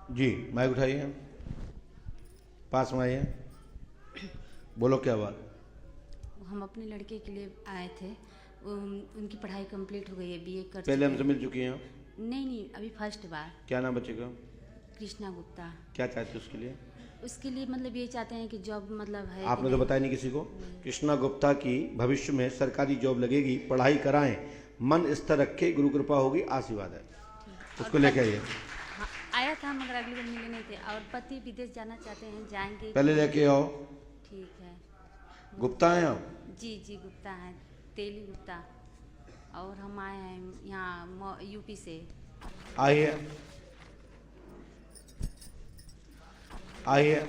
जी, माइक उठाइए, पास में आइए, बोलो क्या बात? हम अपने लड़के के लिए आए थे, उनकी पढ़ाई कंप्लीट हो गई है, बीए कर पहले हमसे मिल चुकी हैं? नहीं, अभी फर्स्ट बार। क्या नाम बच्चे का? कृष्णा गुप्ता। क्या चाहते उसके लिए? उसके लिए मतलब ये चाहते हैं कि जॉब मतलब है। आपने तो बताया नहीं किसी को। कृष्णा गुप्ता की भविष्य में सरकारी जॉब लगेगी, पढ़ाई कराएं, मन स्थिर रखे, गुरु कृपा होगी, आशीर्वाद है। उसको लेके आइए। आया था मगर अगली बार मिले नहीं थे। और पति विदेश जाना चाहते हैं, जाएंगे? पहले लेके आओ। ठीक है। गुप्ता हैं आप? जी जी गुप्ता हैं, तेली गुप्ता। और हम आए हैं यहाँ यूपी से। आइए आइए,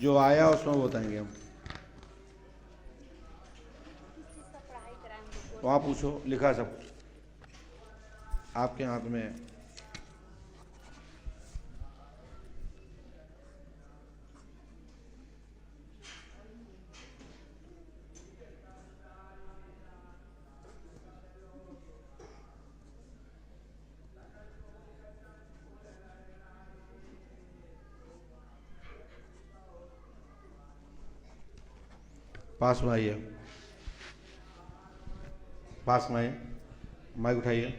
जो आया उसमें बताएंगे हम। वहाँ पूछो, लिखा है सब आपके हाथ में है। पास में आइए, पास में आइए, माइक उठाइए,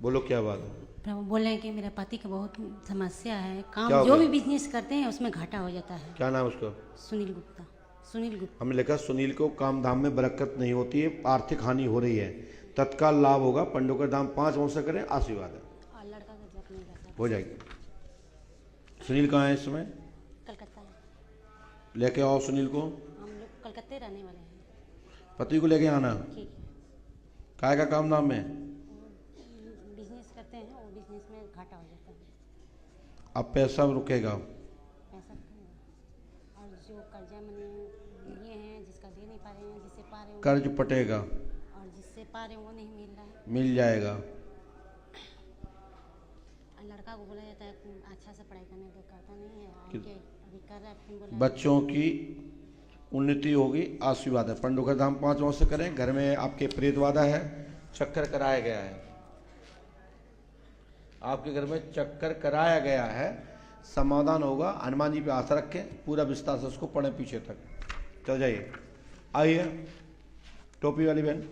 बोलो क्या बात है। प्रभु बोल रहे हैं कि मेरे पति का बहुत समस्या है, क्या हो काम जो गया? भी बिजनेस करते हैं उसमें घाटा हो जाता है। क्या नाम है उसका? सुनील गुप्ता। सुनील गुप्ता। हमने लिखा सुनील को काम धाम में बरकत नहीं होती है, आर्थिक हानि हो रही है, तत्काल लाभ होगा, पंडों का दाम 5 वर्ष से करें, आशीर्वाद है, और लड़का का जब नहीं रहता। हो जाएगी। सुनील कहाँ है इस समय? कलकत्ता है। लेके आओ सुनील को। हम लोग कलकत्ते रहने वाले हैं। पति को लेके आना। ठीक है। काय का काम नाम में? बिजनेस करते हैं, वो बिजनेस में घाटा हो जाता है। अब पैसा रुकेगा। पैसा रुकेगा। और जो कर्जा मैंने लिए हैं, जिसका दे नहीं पा रहे हैं, जिससे पा रहे हैं कर्ज पटेगा। और जिससे पा रहे हैं वो नहीं मिल रहा है। मिल जाएगा। लड़का को बोला जाता है अच्छा से पढ़ाई करने को, करता नहीं है। अभी कर रहा है, फिर बोला बच्चों की उन्नति होगी, आशीर्वाद है, पंडों का दाम 5 वर्ष से करें, घर में आपके प्रेत वादा है, चक्कर कराया गया है, आपके घर में चक्कर कराया गया है, समाधान होगा। हनुमान जी पे आशा रखें, पूरा विस्तार से उसको पढ़ें पीछे तक। चल जाइए, आइए टोपी वाली बहन।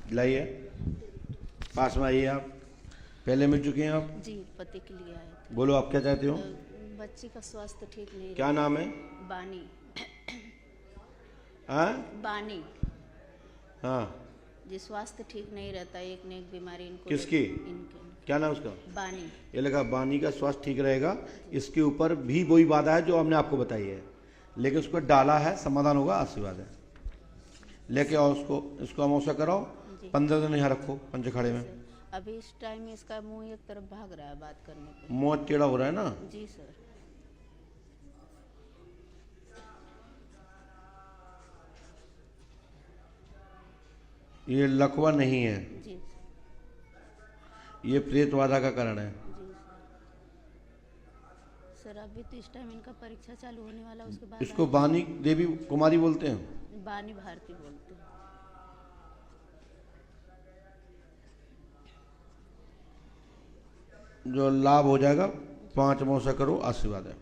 लाइए, पास में आइए आप। पहले मिल चुके हैं आप? जी, पति के लिए आए थे। बोलो आप क्या चाहते हो? बच्ची का स्वास्थ्य ठीक नहीं। क्या नाम है? बानी। हाँ? बानी। हाँ। जी, स्वास्थ्य ठीक नहीं रहता, एक न एक बीमारी इनको। किसकी? इनके। क्या नाम उसका? बानी। ये लगा बानी का स्वास्थ्य ठीक रहेगा। इसके ऊपर भी वही बाधा है जो हमने आपको बताई है, लेकिन उसको डाला है, समाधान होगा, आशीर्वाद है। लेके आओ उसको, इसको अमोसा कराओ, 15 दिन यहाँ रखो पंचखाड़े में। अभी इस टाइम में इसका मुंह एक तरफ भाग रहा है बात करने पे। मुंह टेढ़ा हो रहा है ना? जी सर। ये लकवा नहीं है जी। ये प्रेतवादा का कारण है। जी सर, अभी तो इस टाइम इनका परीक्षा चालू होने वाला, उसके बाद इसको बानी देवी कुमारी बोलते हैं। बानी भारती बोलते हैं। जो लाभ हो जाएगा, 5 मौसा करो, आशीर्वाद है।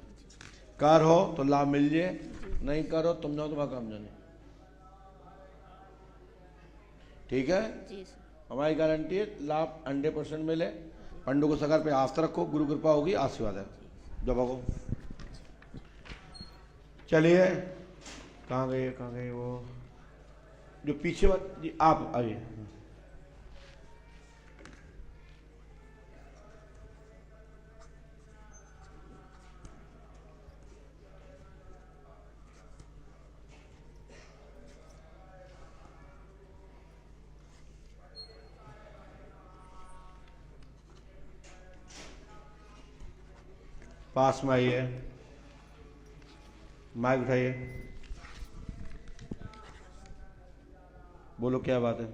कार हो तो लाभ मिल जाए, नहीं करो तुम जाओ तुम्हारा काम जाने। ठीक है? जी सर। हमारी गारंटी है, लाभ 100% मिले। पंडों को सगार पे आस्था रखो, गुरु कृपा होगी, आशीर्वाद है। जब भागो, चलिए। कहाँ गए वो जो पीछे जी? आप आइए। पास में आइए, माइक उठाइए, बोलो क्या बात है।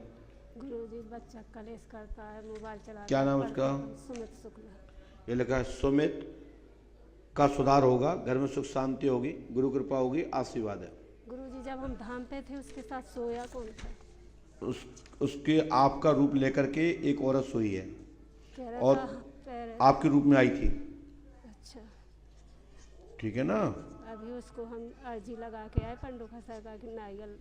गुरुजी, बच्चा कलेश करता है, मोबाइल चलाता है। क्या नाम उसका? सुमित शुक्ला। ये लिखा है सुमित का सुधार होगा, घर में सुख शांति होगी, गुरु कृपा होगी, आशीर्वाद है। गुरुजी, जब हम धाम पे थे उसके साथ सोया कौन था? उसके आपका रूप लेकर के एक औरत सोई है और आपके रूप में आई थी। अच्छा, ठीक है ना? अभी उसको हम अर्जी लगा के आए पंडो खसा का कि नारियल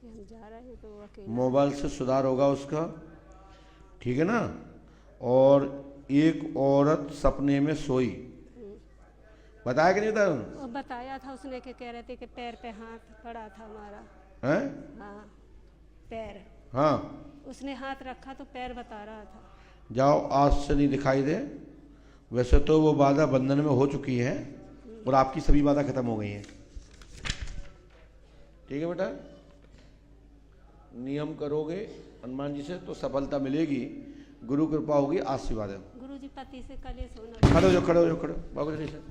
कि हम जा रहे हैं तो वो अकेला मोबाइल से सुधार होगा उसका, ठीक है ना। और एक औरत सपने में सोई, बताया कि नहीं बताया? वो बताया था उसने कि कह रहे थे कि पैर पे हाथ पड़ा था हमारा। हैं? हाँ पैर, हाँ उसने हाथ रखा तो पैर बता रहा था। जाओ, आज से नहीं दिखाई दे। वैसे तो वो बाधा बंधन में हो चुकी है और आपकी सभी बाधा खत्म हो गई हैं, ठीक है बेटा। नियम करोगे हनुमान जी से तो सफलता मिलेगी, गुरु कृपा होगी, आशीर्वाद है। गुरु जी पति से कलेश होना। खड़े हो जाओ, खड़े हो जाओ, खड़े हो बाबू जी से।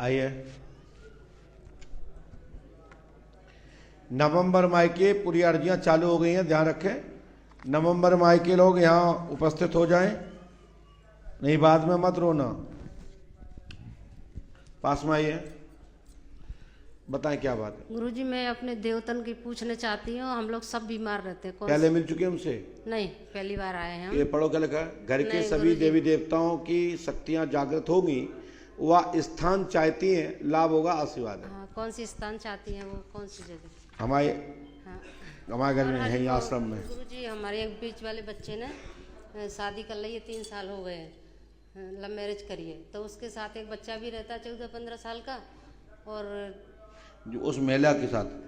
आइए, नवंबर माह के पूरी अर्जियां चालू हो गई हैं, ध्यान रखें। नवंबर माह के लोग यहाँ उपस्थित हो जाएं, नहीं बाद में मत रोना। पास में आइए, बताएं क्या बात है। गुरुजी मैं अपने देवतन की पूछना चाहती हूँ, हम लोग सब बीमार रहते हैं। पहले मिल चुके हैं उनसे? नहीं, पहली बार आए हैं हम। ये पढ़ो क्या लिखा है? घर के नहीं, सभी गुरुजी। देवी देवताओं की शक्तियां जागृत होगी, वह स्थान चाहती हैं, लाभ होगा, आशीर्वाद है। हाँ, कौन सी स्थान चाहती हैं वो, कौन सी जगह? हमारे हाँ। हमारे घर में और है, आज आश्रम में। गुरुजी हमारे एक बीच वाले बच्चे ने शादी कर ली है, 3 साल हो गए, लव मैरिज करी है, तो उसके साथ एक बच्चा भी रहता है 14-15 साल का। और जो उस महिला के साथ?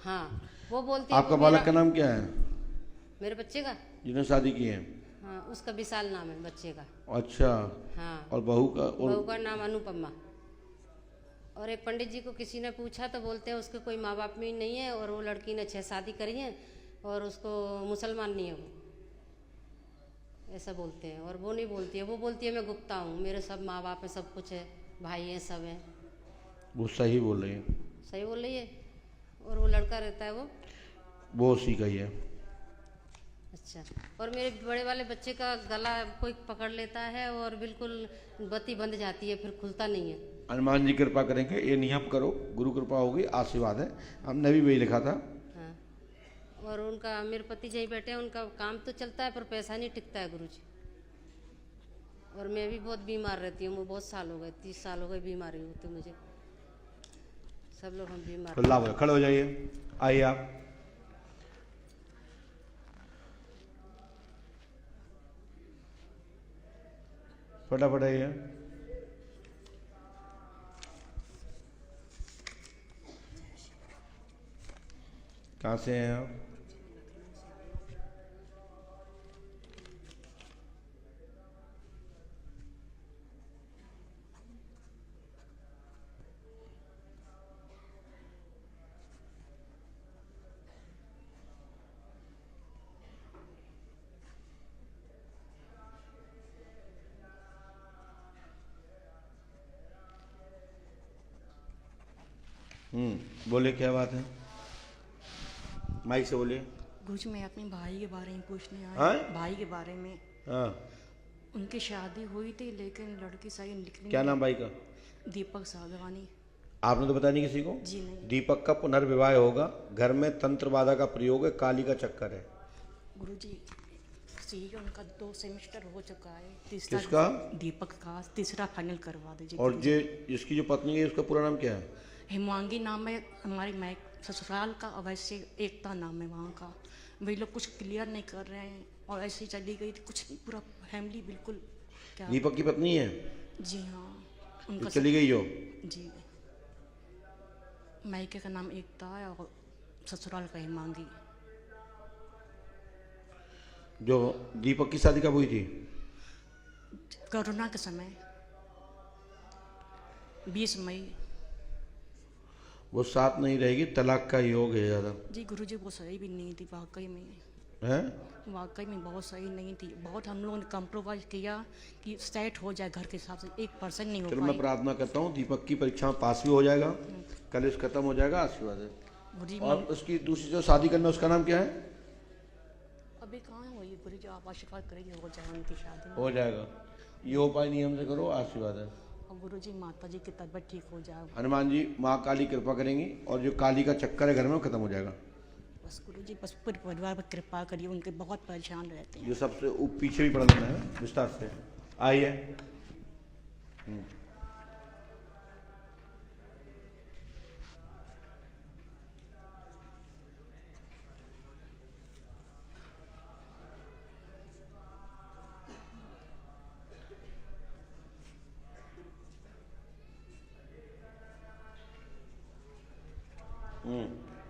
हाँ, वो बोलती है। आपका बालक का नाम क्या है? मेरे बच्चे का? जिन्हें शादी की है? हाँ, उसका विशाल नाम है बच्चे का। अच्छा। हाँ। और बहू का? बहू का नाम अनुपमा। और एक पंडित जी को किसी ने पूछा तो बोलते हैं उसके कोई माँ बाप भी नहीं है, और वो लड़की ने 6 शादी करी है और उसको मुसलमान नहीं है वो, ऐसा बोलते हैं। और वो नहीं बोलती है, वो बोलती है मैं गुप्ता हूँ, मेरे सब माँ बाप है, सब कुछ है, भाई हैं, सब हैं। वो सही बोल रही है। सही बोल रही है। और वो लड़का रहता है वो उसी का ही है। अच्छा। और मेरे बड़े वाले बच्चे का गला कोई पकड़ लेता है और बिल्कुल बत्ती बंद जाती है, फिर खुलता नहीं है। हनुमान जी कृपा करेंगे, ये नियम करो, गुरु कृपा होगी, आशीर्वाद है। हमने भी वही लिखा था। हाँ। और उनका, मेरे पति जी बैठे हैं, उनका काम तो चलता है पर पैसा नहीं टिकता है गुरुजी। और मैं भी बहुत बीमार रहती हूँ, वो बहुत साल हो गए, 30 साल हो गए बीमारी होती मुझे। सब लोग हम बीमार। लाभ है, खड़े हो जाइए, आइए आप। फटाफट आइए। कहाँ से हैं आप? बोले क्या बात है? माइक से बोलिए। गुरुजी मैं अपने भाई के बारे में पूछने आया। हाँ? भाई के बारे में। हाँ। उनकी शादी हुई थी लेकिन लड़की सही निकली। क्या नाम भाई का? दीपक साधवानी। आपने तो बताया नहीं किसी को? जी नहीं। दीपक का पुनर्विवाह होगा, घर में तंत्र बाधा का प्रयोग है, काली का चक्कर है। गुरुजी सीए उनका 2 सेमेस्टर हो चुका है, किसका? दीपक का 3रा फाइनल करवा दीजिए। और जो जिसकी जो पत्नी है उसका पूरा नाम क्या है? हिमांगी नाम है, हमारी मैं ससुराल का, अवश्य एकता नाम है वहाँ का। वही लोग कुछ क्लियर नहीं कर रहे हैं और ऐसे ही चली गई थी, कुछ पूरा फैमिली बिल्कुल। क्या दीपक की पत्नी है? जी हाँ। उनका चली गई जो? जी। मायके का नाम एकता है और ससुराल का हिमांगी। जो दीपक की शादी कब हुई थी? कोरोना के समय 20 मई। वो साथ नहीं रहेगी, तलाक का योग है ज़्यादा। जी गुरुजी वो सही भी नहीं थी वाकई में। हैं? वाकई में बहुत सही नहीं थी। बहुत हम लोगों ने कम्प्रोमाइज किया कि सेट हो जाए घर के हिसाब से, 1% नहीं हो चलो पाई। मैं प्रार्थना करता हूँ दीपक की परीक्षा में पास भी हो जाएगा, कलेश खत्म हो जाएगा, आशीर्वाद है। गुरुजी और उसकी दूसरी जो शादी करना उसका नाम क्या है? अभी कहाँ हुई गुरुजी, आप आशीर्वाद करेंगे हो जाए उनकी शादी। हो जाएगा, ये उपाय नियम से करो, आशीर्वाद है। और गुरुजी माता जी की तबीयत ठीक हो जाए। हनुमान जी माँ काली कृपा करेंगी और जो काली का चक्कर है घर में वो खत्म हो जाएगा। बस गुरुजी बस पूरे परिवार पर कृपा करिए, उनके बहुत परेशान रहते हैं। ये सबसे पीछे भी पढ़ लेना है विस्तार से। आइए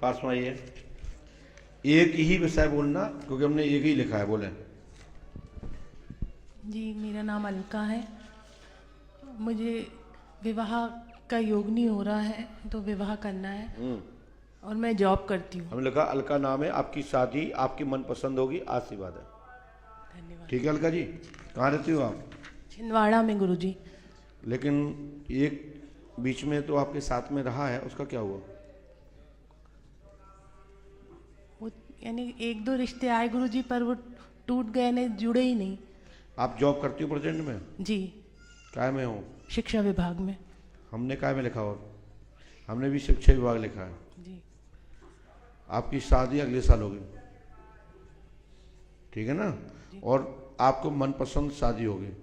पास में आइए। एक ही विषय बोलना क्योंकि हमने एक ही लिखा है, बोले। जी मेरा नाम अलका है, मुझे विवाह का योग नहीं हो रहा है तो विवाह करना है और मैं जॉब करती हूँ। हमने लिखा अलका नाम है, आपकी शादी आपकी मनपसंद होगी, आशीर्वाद है। धन्यवाद। ठीक है अलका जी, कहाँ रहती हो आप? छिंदवाड़ा में गुरुजी। लेकिन एक बीच में तो आपके साथ में रहा है, उसका क्या हुआ? वो यानी 1-2 रिश्ते आए गुरुजी पर वो टूट गए, नहीं जुड़े ही नहीं। आप जॉब करती हो प्रेजेंट में? जी। काय में हो? शिक्षा विभाग में। हमने काय में लिखा, और हमने भी शिक्षा विभाग लिखा है। जी। आपकी शादी अगले साल होगी, ठीक है ना? और आपको मनपसंद शादी होगी।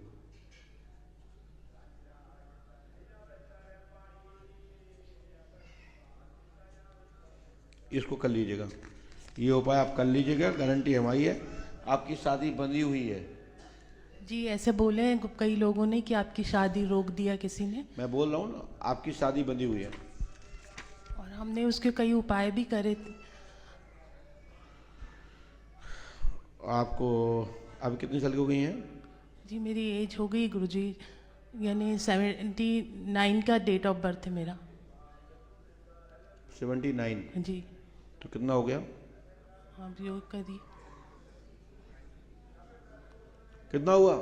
इसको कर लीजिएगा, ये उपाय आप कर लीजिएगा, गारंटी हमारी है, आपकी शादी बंधी हुई है। जी ऐसे बोले हैं कई लोगों ने कि आपकी शादी रोक दिया किसी ने। मैं बोल रहा हूँ ना, आपकी शादी बंधी हुई है। और हमने उसके कई उपाय भी करे थे। आपको अभी कितनी साल की हो गई हैं? जी मेरी एज हो गई गुरुजी, यानी 79 का डेट ऑफ बर्थ है मेरा। 79? जी। तो कितना हो गया? आप योग करिए। कितना हुआ?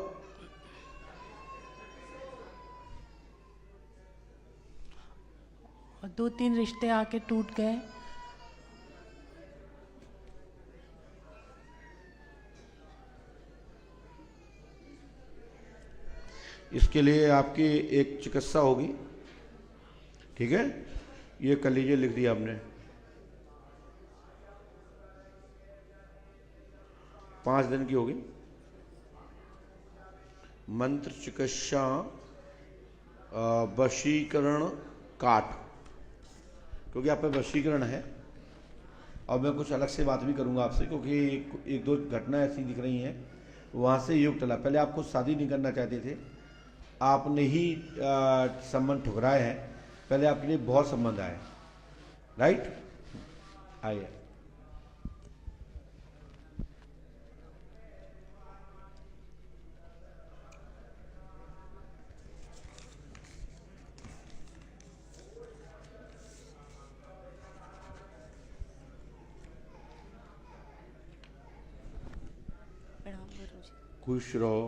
और 2-3 रिश्ते आके टूट गए। इसके लिए आपकी एक चिकित्सा होगी, ठीक है? ये कर लीजिए, लिख दिया आपने। 5 दिन की होगी। मंत्र चिकित्सा वशीकरण काट, क्योंकि आप पे वशीकरण है। और मैं कुछ अलग से बात भी करूंगा आपसे, क्योंकि एक दो घटना ऐसी दिख रही हैं, वहाँ से योग टला। पहले आप खुद शादी नहीं करना चाहते थे, आपने ही संबंध ठुकराए हैं। पहले आपके लिए बहुत संबंध आए, राइट? आइए। खुश रहो।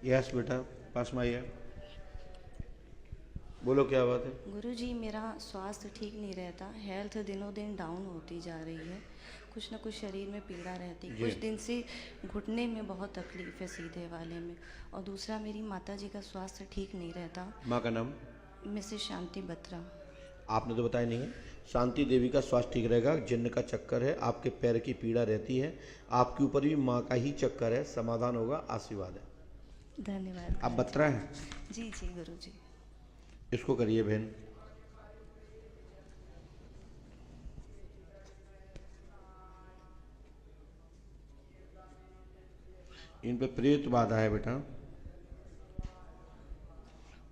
यस बेटा, पास में आइए, बोलो क्या बात है? गुरुजी मेरा स्वास्थ्य ठीक नहीं रहता, हेल्थ दिनों दिन डाउन होती जा रही है, कुछ ना कुछ शरीर में पीड़ा रहती है। कुछ दिन से घुटने में बहुत तकलीफ है, सीधे वाले में। और दूसरा मेरी माता जी का स्वास्थ्य ठीक नहीं रहता। माँ का नाम? मिसेस शांति बत्रा। आपने तो बताया नहीं है। शांति देवी का स्वास्थ्य ठीक रहेगा, जिन्न का चक्कर है, आपके पैर की पीड़ा रहती है, आपके ऊपर भी माँ का ही चक्कर है, समाधान होगा, आशीर्वाद है। धन्यवाद। आप बत्रा हैं? जी जी गुरुजी। इसको करिए बहन। इन पे प्रेत बाधा है बेटा,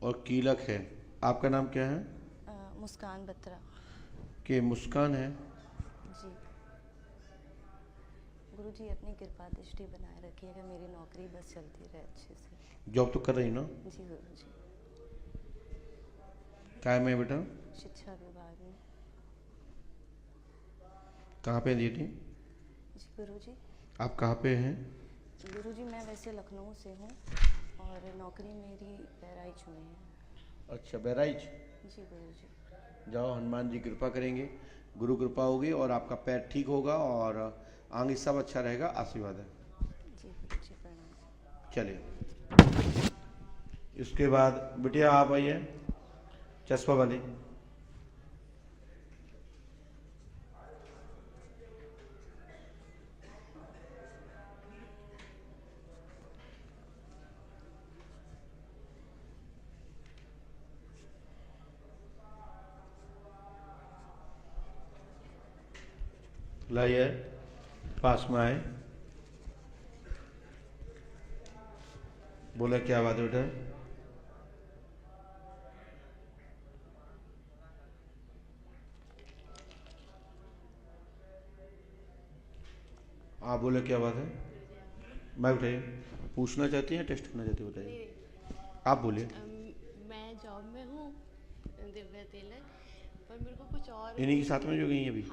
और कीलक है। आपका नाम क्या है? मुस्कान बत्रा। कि मुस्कान है। जी गुरुजी अपनी कृपा दृष्टि बनाए रखिएगा, मेरी नौकरी बस चलती रहे अच्छे से। जॉब तो कर रही ना? जी गुरुजी। क्या में बेटा? शिक्षा विभाग में। कहाँ पे दी थी? जी गुरुजी। आप कहाँ पे हैं? गुरुजी मैं वैसे लखनऊ से हूँ और नौकरी मेरी बहराइच में है। अच्छा बहराइच। जी गुरुजी। जाओ, हनुमान जी कृपा करेंगे, गुरु कृपा होगी और आपका पैर ठीक होगा और आगे सब अच्छा रहेगा, आशीर्वाद है। जी गुरुजी प्रणाम। चलिए इसके बाद बिटिया आप आइए, चश्मा वाली। लाइए पास में आए। बोला क्या बात है बेटा? आप बोले क्या बात है? मैं उठाइए। पूछना चाहती हैं, टेस्ट करना चाहती हैं, बताइए। आप बोलिए। मैं जॉब में हूँ दिव्या टेलर, पर मेरे को कुछ और। इन्हीं के साथ में जो गई अभी?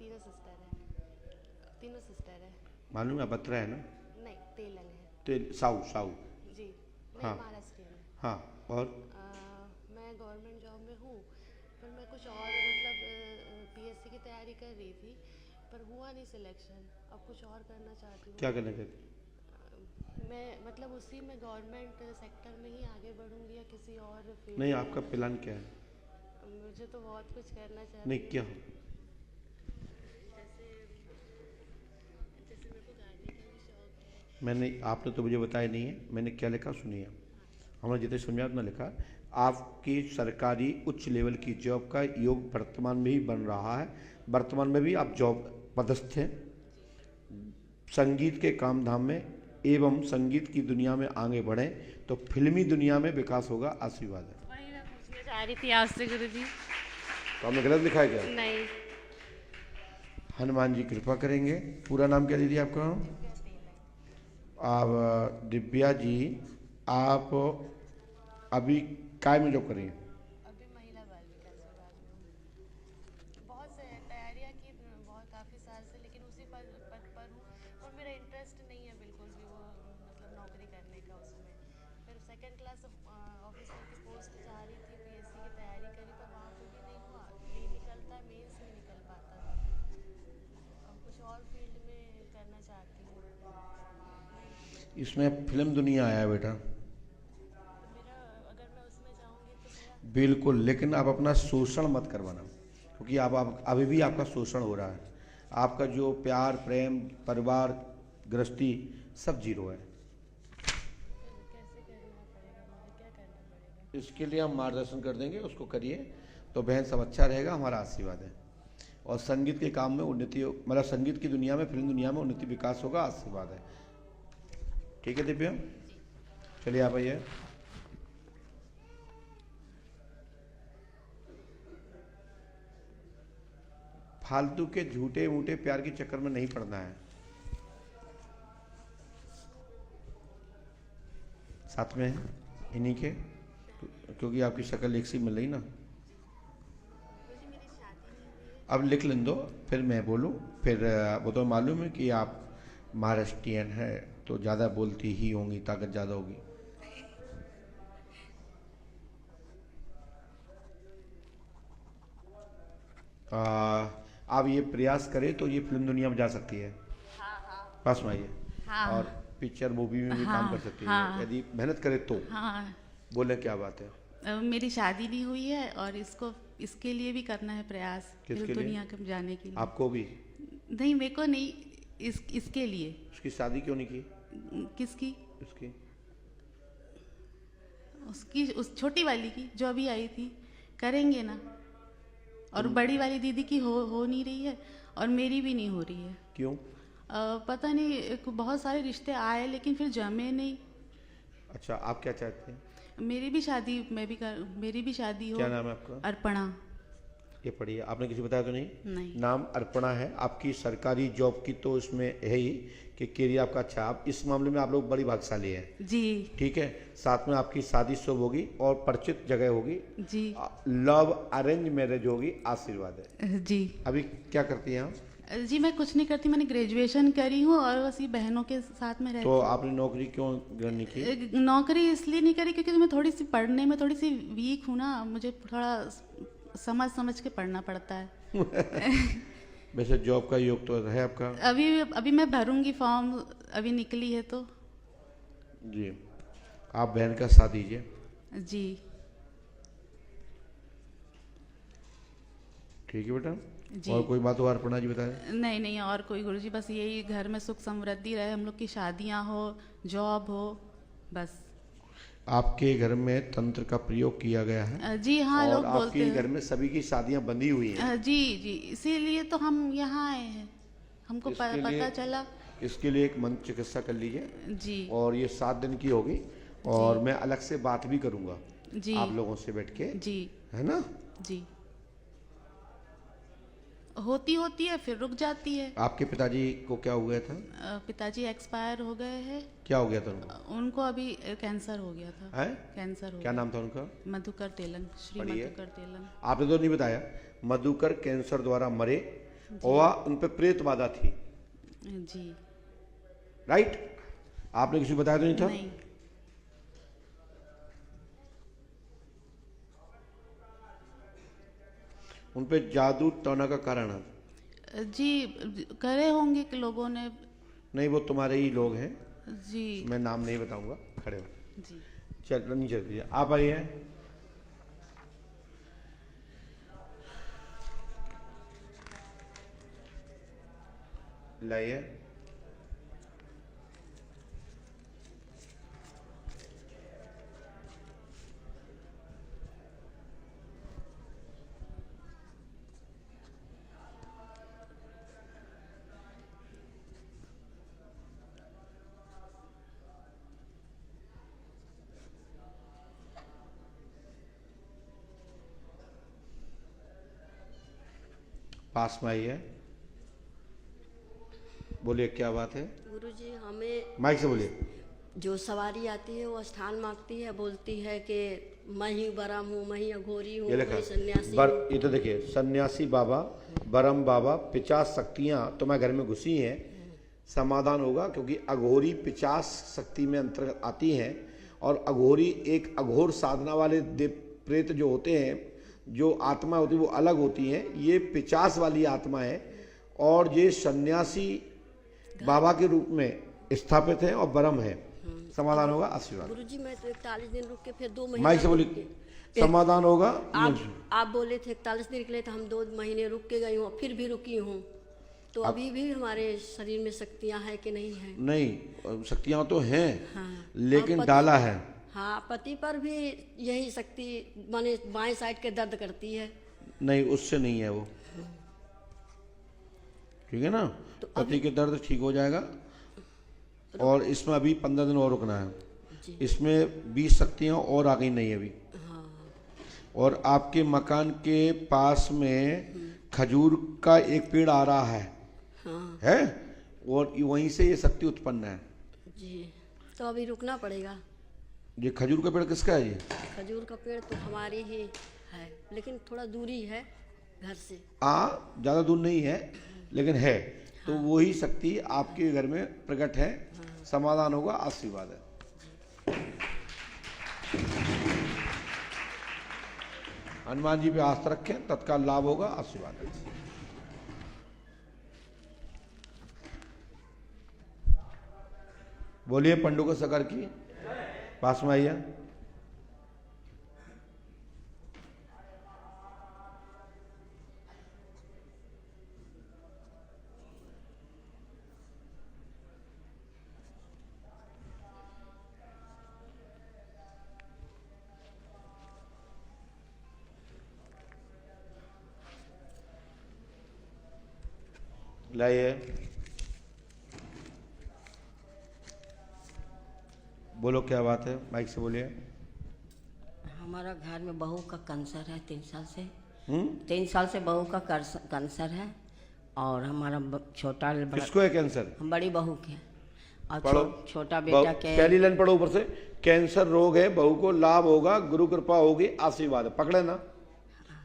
तीनों सिस्टर है, तीनों सिस्टर है। मालूम है, बत्रा है ना? नहीं तेलंग है। साऊ साऊ। जी हाँ महाराष्ट्र में। हाँ। और मैं गवर्नमेंट जॉब में हूँ, पर मैं कुछ और मतलब पीएससी की तैयारी कर रही थी, पर हुआ नहीं सिलेक्शन। अब कुछ और करना चाहती हूँ। क्या करना चाहती? मैं मतलब उसी में गवर्नमेंट सेक्टर में ही आगे बढ़ूंगी या किसी और फील्ड? नहीं, आपका प्लान क्या है? मुझे तो बहुत कुछ करना चाहिए। नहीं क्या? जैसे मेरे को गाने का भी शौक है। मैंने, आपने तो मुझे बताया नहीं है, मैंने क्या लिखा सुनिए। हमने जितने समझा उतना लिखा। आपकी सरकारी उच्च लेवल की जॉब का योग वर्तमान में ही बन रहा है, वर्तमान में भी आप जॉब पदस्थ हैं। संगीत के काम धाम में एवं संगीत की दुनिया में आगे बढ़े तो फिल्मी दुनिया में विकास होगा, आशीर्वाद है। वही मैं पूछना चाह रही थी आपसे गुरुजी। तो हमने गलत लिखा है क्या? नहीं। हनुमान जी कृपा करेंगे। पूरा नाम क्या दीदी आपका? आप दिव्या जी, आप अभी काय में जॉब कर रही हैं? अभी महिला बाल विकास विभाग में बहुत से तैयारियां की, बहुत काफ़ी साल से, लेकिन उसी पद पर हूँ और मेरा इंटरेस्ट नहीं है बिल्कुल भी वो मतलब नौकरी करने का उसमें। फिर सेकंड क्लास ऑफिसर की पोस्ट चाह रही थी, पीएससी की तैयारी करी, तो वहाँ पे भी नहीं हुआ, नहीं निकलता, मेंस नहीं निकल पाता था। अब कुछ और फील्ड में करना चाहती हूँ। इसमें फिल्म दुनिया आया है बेटा। बिल्कुल, लेकिन आप अपना शोषण मत करवाना, क्योंकि आप अभी भी आपका शोषण हो रहा है। आपका जो प्यार प्रेम परिवार गृहस्थी सब जीरो है। इसके लिए हम मार्गदर्शन कर देंगे, उसको करिए तो बहन सब अच्छा रहेगा, हमारा आशीर्वाद है। और संगीत के काम में उन्नति, मतलब संगीत की दुनिया में, फिल्म दुनिया में उन्नति विकास होगा, आशीर्वाद है। ठीक है दिव्या, चलिए आप आइए। फालतू के झूठे मूठे प्यार के चक्कर में नहीं पड़ना है। साथ में इन्हीं के, क्योंकि आपकी शक्ल एक सी मिल रही ना। अब लिख लें दो, फिर मैं बोलूं, फिर वो तो मालूम है कि आप महाराष्ट्रियन है तो ज़्यादा बोलती ही होंगी, ताकत ज़्यादा होगी। आप ये प्रयास करें तो ये फिल्म दुनिया में जा सकती है। पास में आइए। और पिक्चर मूवी में भी काम कर सकती है, यदि मेहनत करे तो। बोले क्या बात है? मेरी शादी नहीं हुई है और इसके लिए भी करना है प्रयास, फिल्म दुनिया में जाने के लिए। आपको भी? नहीं, मेरे को नहीं, इसके लिए। उसकी शादी क्यों नहीं की? किसकी? उसकी उस छोटी वाली की जो अभी आई थी, करेंगे ना। और बड़ी वाली दीदी की हो नहीं रही है और मेरी भी नहीं हो रही है। क्यों? पता नहीं, बहुत सारे रिश्ते आए लेकिन फिर जमे नहीं। अच्छा, आप क्या चाहते हैं? मेरी भी शादी हो। क्या नाम है आपका? अर्पणा। ये पढ़िए, आपने किसी बताया तो नहीं? नहीं। नाम अर्पणा है, आपकी सरकारी जॉब की तो इसमें है ही कि कैरियर आपका अच्छा, आप इस मामले में आप लोग बड़ी भाग्यशाली हैं जी। ठीक है। साथ में आपकी शादी शुभ होगी और परिचित जगह होगी जी। लव अरेंज मैरिज होगी, आशीर्वाद है जी। अभी क्या करती हैं आप? जी मैं कुछ नहीं करती, मैंने ग्रेजुएशन करी हूँ और बस ये बहनों के साथ में रहती तो आपने नौकरी क्यों ग्रहण नहीं की? नौकरी इसलिए नहीं करी क्योंकि मैं थोड़ी सी पढ़ने में थोड़ी सी वीक हूँ ना, मुझे थोड़ा समझ के पढ़ना पड़ता है। वैसे जॉब का योग तो है आपका? अभी मैं भरूंगी फॉर्म, अभी निकली है तो। जी, आप बहन का साथ दीजिए। जी ठीक है बेटा। जी। और कोई बात हो अर्पणा जी बताएं? नहीं और कोई गुरुजी, बस यही घर में सुख समृद्धि रहे, हम लोग की शादियां हो, जॉब हो, बस। आपके घर में तंत्र का प्रयोग किया गया है? जी हाँ, लोग बोलते आपके हैं। घर में सभी की शादियां बंधी हुई हैं? जी इसीलिए तो हम यहाँ आए हैं, हमको पता चला। इसके लिए एक मंत्र चिकित्सा कर लीजिए जी। और ये 7 दिन की होगी और मैं अलग से बात भी करूंगा जी आप लोगों से बैठ के, जी है ना? जी। होती है फिर रुक जाती है। आपके पिताजी को क्या हो गया था? पिताजी एक्सपायर हो गए हैं। क्या हो गया था उनको? उनको अभी कैंसर हो गया था। है? कैंसर हो क्या गया। नाम था उनका? मधुकर तेलंग, श्री पढ़िए। मधुकर तेलंग। आपने तो नहीं बताया। मधुकर कैंसर द्वारा मरे और उन पे प्रेत बाधा थी, जी राइट? आपने किसी को बताया तो नहीं था? नहीं। उन पे जादू टोना का कारण है? जी करे होंगे कि लोगों ने। नहीं, वो तुम्हारे ही लोग हैं जी। मैं नाम नहीं बताऊंगा, खड़े हो। जी चल नहीं चलती है, आप आइए। लाइए। पास में आइए, बोलिए क्या बात है? गुरुजी हमें माइक से बोलिए। जो सवारी आती है वो स्थान मांगती है, बोलती है कि मैं ही बरम हूँ, मैं ही अघोरी हूँ, ये मैं लिखा ही सन्यासी है ये तो देखिए, सन्यासी बाबा, बरम बाबा, 50 शक्तियाँ तुम्हारे घर में घुसी हैं, समाधान होगा। क्योंकि अघोरी 50 शक्ति में अंतर्गत आती हैं और अघोरी एक अघोर साधना वाले देव प्रेत जो होते हैं, जो आत्मा होती है वो अलग होती हैं, ये 50 वाली आत्मा है और ये सन्यासी बाबा के रूप में स्थापित है और बरम है। समाधान होगा, आशीर्वाद। गुरुजी मैं तो 41 दिन रुक के फिर 2 महीने माइक से बोलिए, समाधान होगा। आप बोले थे 41 दिन निकले तो हम 2 महीने रुक के गई हूँ, फिर भी रुकी हूँ, तो अभी भी हमारे शरीर में शक्तियाँ हैं कि नहीं है? नहीं, शक्तियाँ तो हैं। हाँ। लेकिन डाला है। हाँ, पति पर भी यही शक्ति माने बाएं साइड के दर्द करती है। नहीं, उससे नहीं है वो, ठीक है ना? तो पति के दर्द ठीक हो जाएगा और इसमें अभी 15 दिन और रुकना है। इसमें 20 शक्तियाँ और आ गई नहीं अभी। हाँ। और आपके मकान के पास में खजूर का एक पेड़ आ रहा है। हाँ। है? और वहीं से ये शक्ति उत्पन्न है जी, तो अभी रुकना पड़ेगा। ये खजूर का पेड़ किसका है? ये खजूर का पेड़ तो हमारी ही है, लेकिन थोड़ा दूरी है घर से। ज़्यादा दूर नहीं है लेकिन है। तो वही शक्ति आपके घर में प्रकट है। समाधान होगा, आशीर्वाद है। हनुमान जी पे आस्था रखें, तत्काल लाभ होगा, आशीर्वाद है। बोलिए पंडु को सकर की, पास में आइए। लाइए, बोलो क्या बात है? माइक से बोलिए। हमारा घर में बहू का कैंसर है 3 साल से, 3 साल से बहू का कैंसर है और हमारा छोटा किसको है कैंसर? बड़ी बहू के और पढ़ो छोटा बेटा के। पहली लाइन पढ़ो ऊपर से। कैंसर रोग है, बहू को लाभ होगा, गुरु कृपा होगी, आशीर्वाद है। पकड़े ना,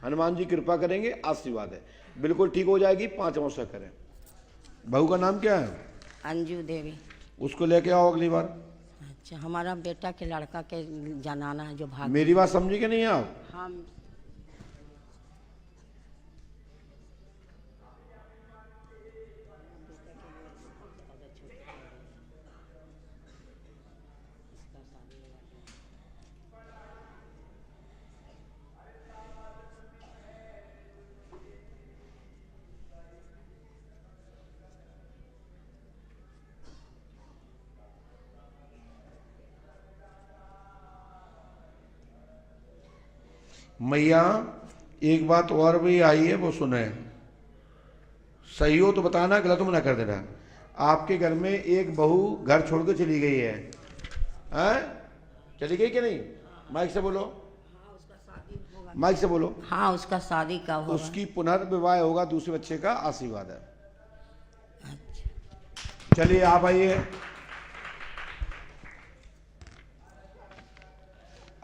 हनुमान जी कृपा करेंगे, आशीर्वाद है, बिल्कुल ठीक हो जाएगी। 5 अमावस्या करें। बहू का नाम क्या है? अंजू देवी। उसको लेके आओ अगली बार। अच्छा, हमारा बेटा के लड़का के जनाना है जो भाग। मेरी बात समझी कि नहीं आप? हम मैया एक बात और भी आई है, वो सुने। सही हो तो बताना, गलत हो ना कर देना। आपके घर में एक बहू घर छोड़ के चली गई है, चली गई कि नहीं? माइक से बोलो, माइक से बोलो। हाँ, उसका शादी का होगा। उसकी पुनर्विवाह होगा, दूसरे बच्चे का आशीर्वाद है। चलिए आप आइए।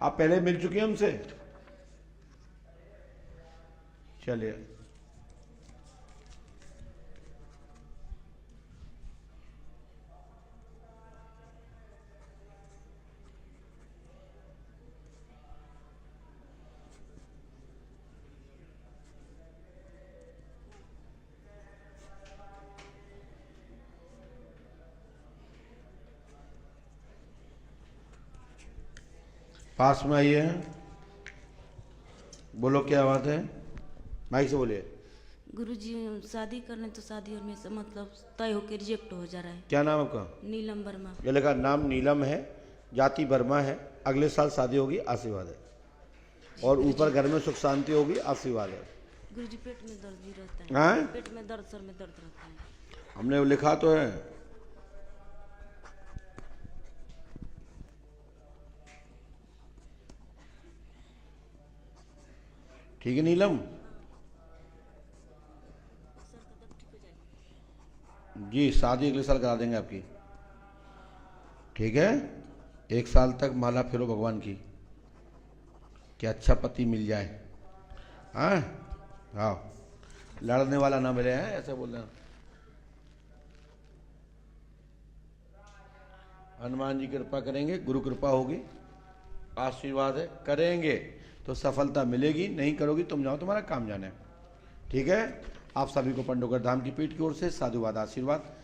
आप पहले मिल चुके हैं हमसे? चलिए। पास में आइए, बोलो क्या बात है? माइक से बोलिए। गुरुजी, शादी करने तो शादी और में से मतलब तय होकर रिजेक्ट हो जा रहा है। क्या नाम आपका? नीलम वर्मा। ये लगा नाम नीलम है, जाति वर्मा है। अगले साल शादी होगी, आशीर्वाद है। और ऊपर घर में सुख शांति होगी, आशीर्वाद है। गुरुजी, पेट में दर्द भी रहता है। हाँ? पेट में दर्द, सर में दर्द रहता है। हमने लिखा तो है। ठीक है नीलम जी, शादी अगले साल करा देंगे आपकी। ठीक है, 1 साल तक माला फेरो भगवान की कि अच्छा पति मिल जाए। हाँ हाँ, लड़ने वाला ना मिले, हैं ऐसा बोल रहे हैं। हनुमान जी कृपा करेंगे, गुरु कृपा होगी, आशीर्वाद है। करेंगे तो सफलता मिलेगी, नहीं करोगी तुम जाओ, तुम्हारा काम जाने। ठीक है, आप सभी को पंडोगर धाम की पीठ की ओर से साधुवाद, आशीर्वाद।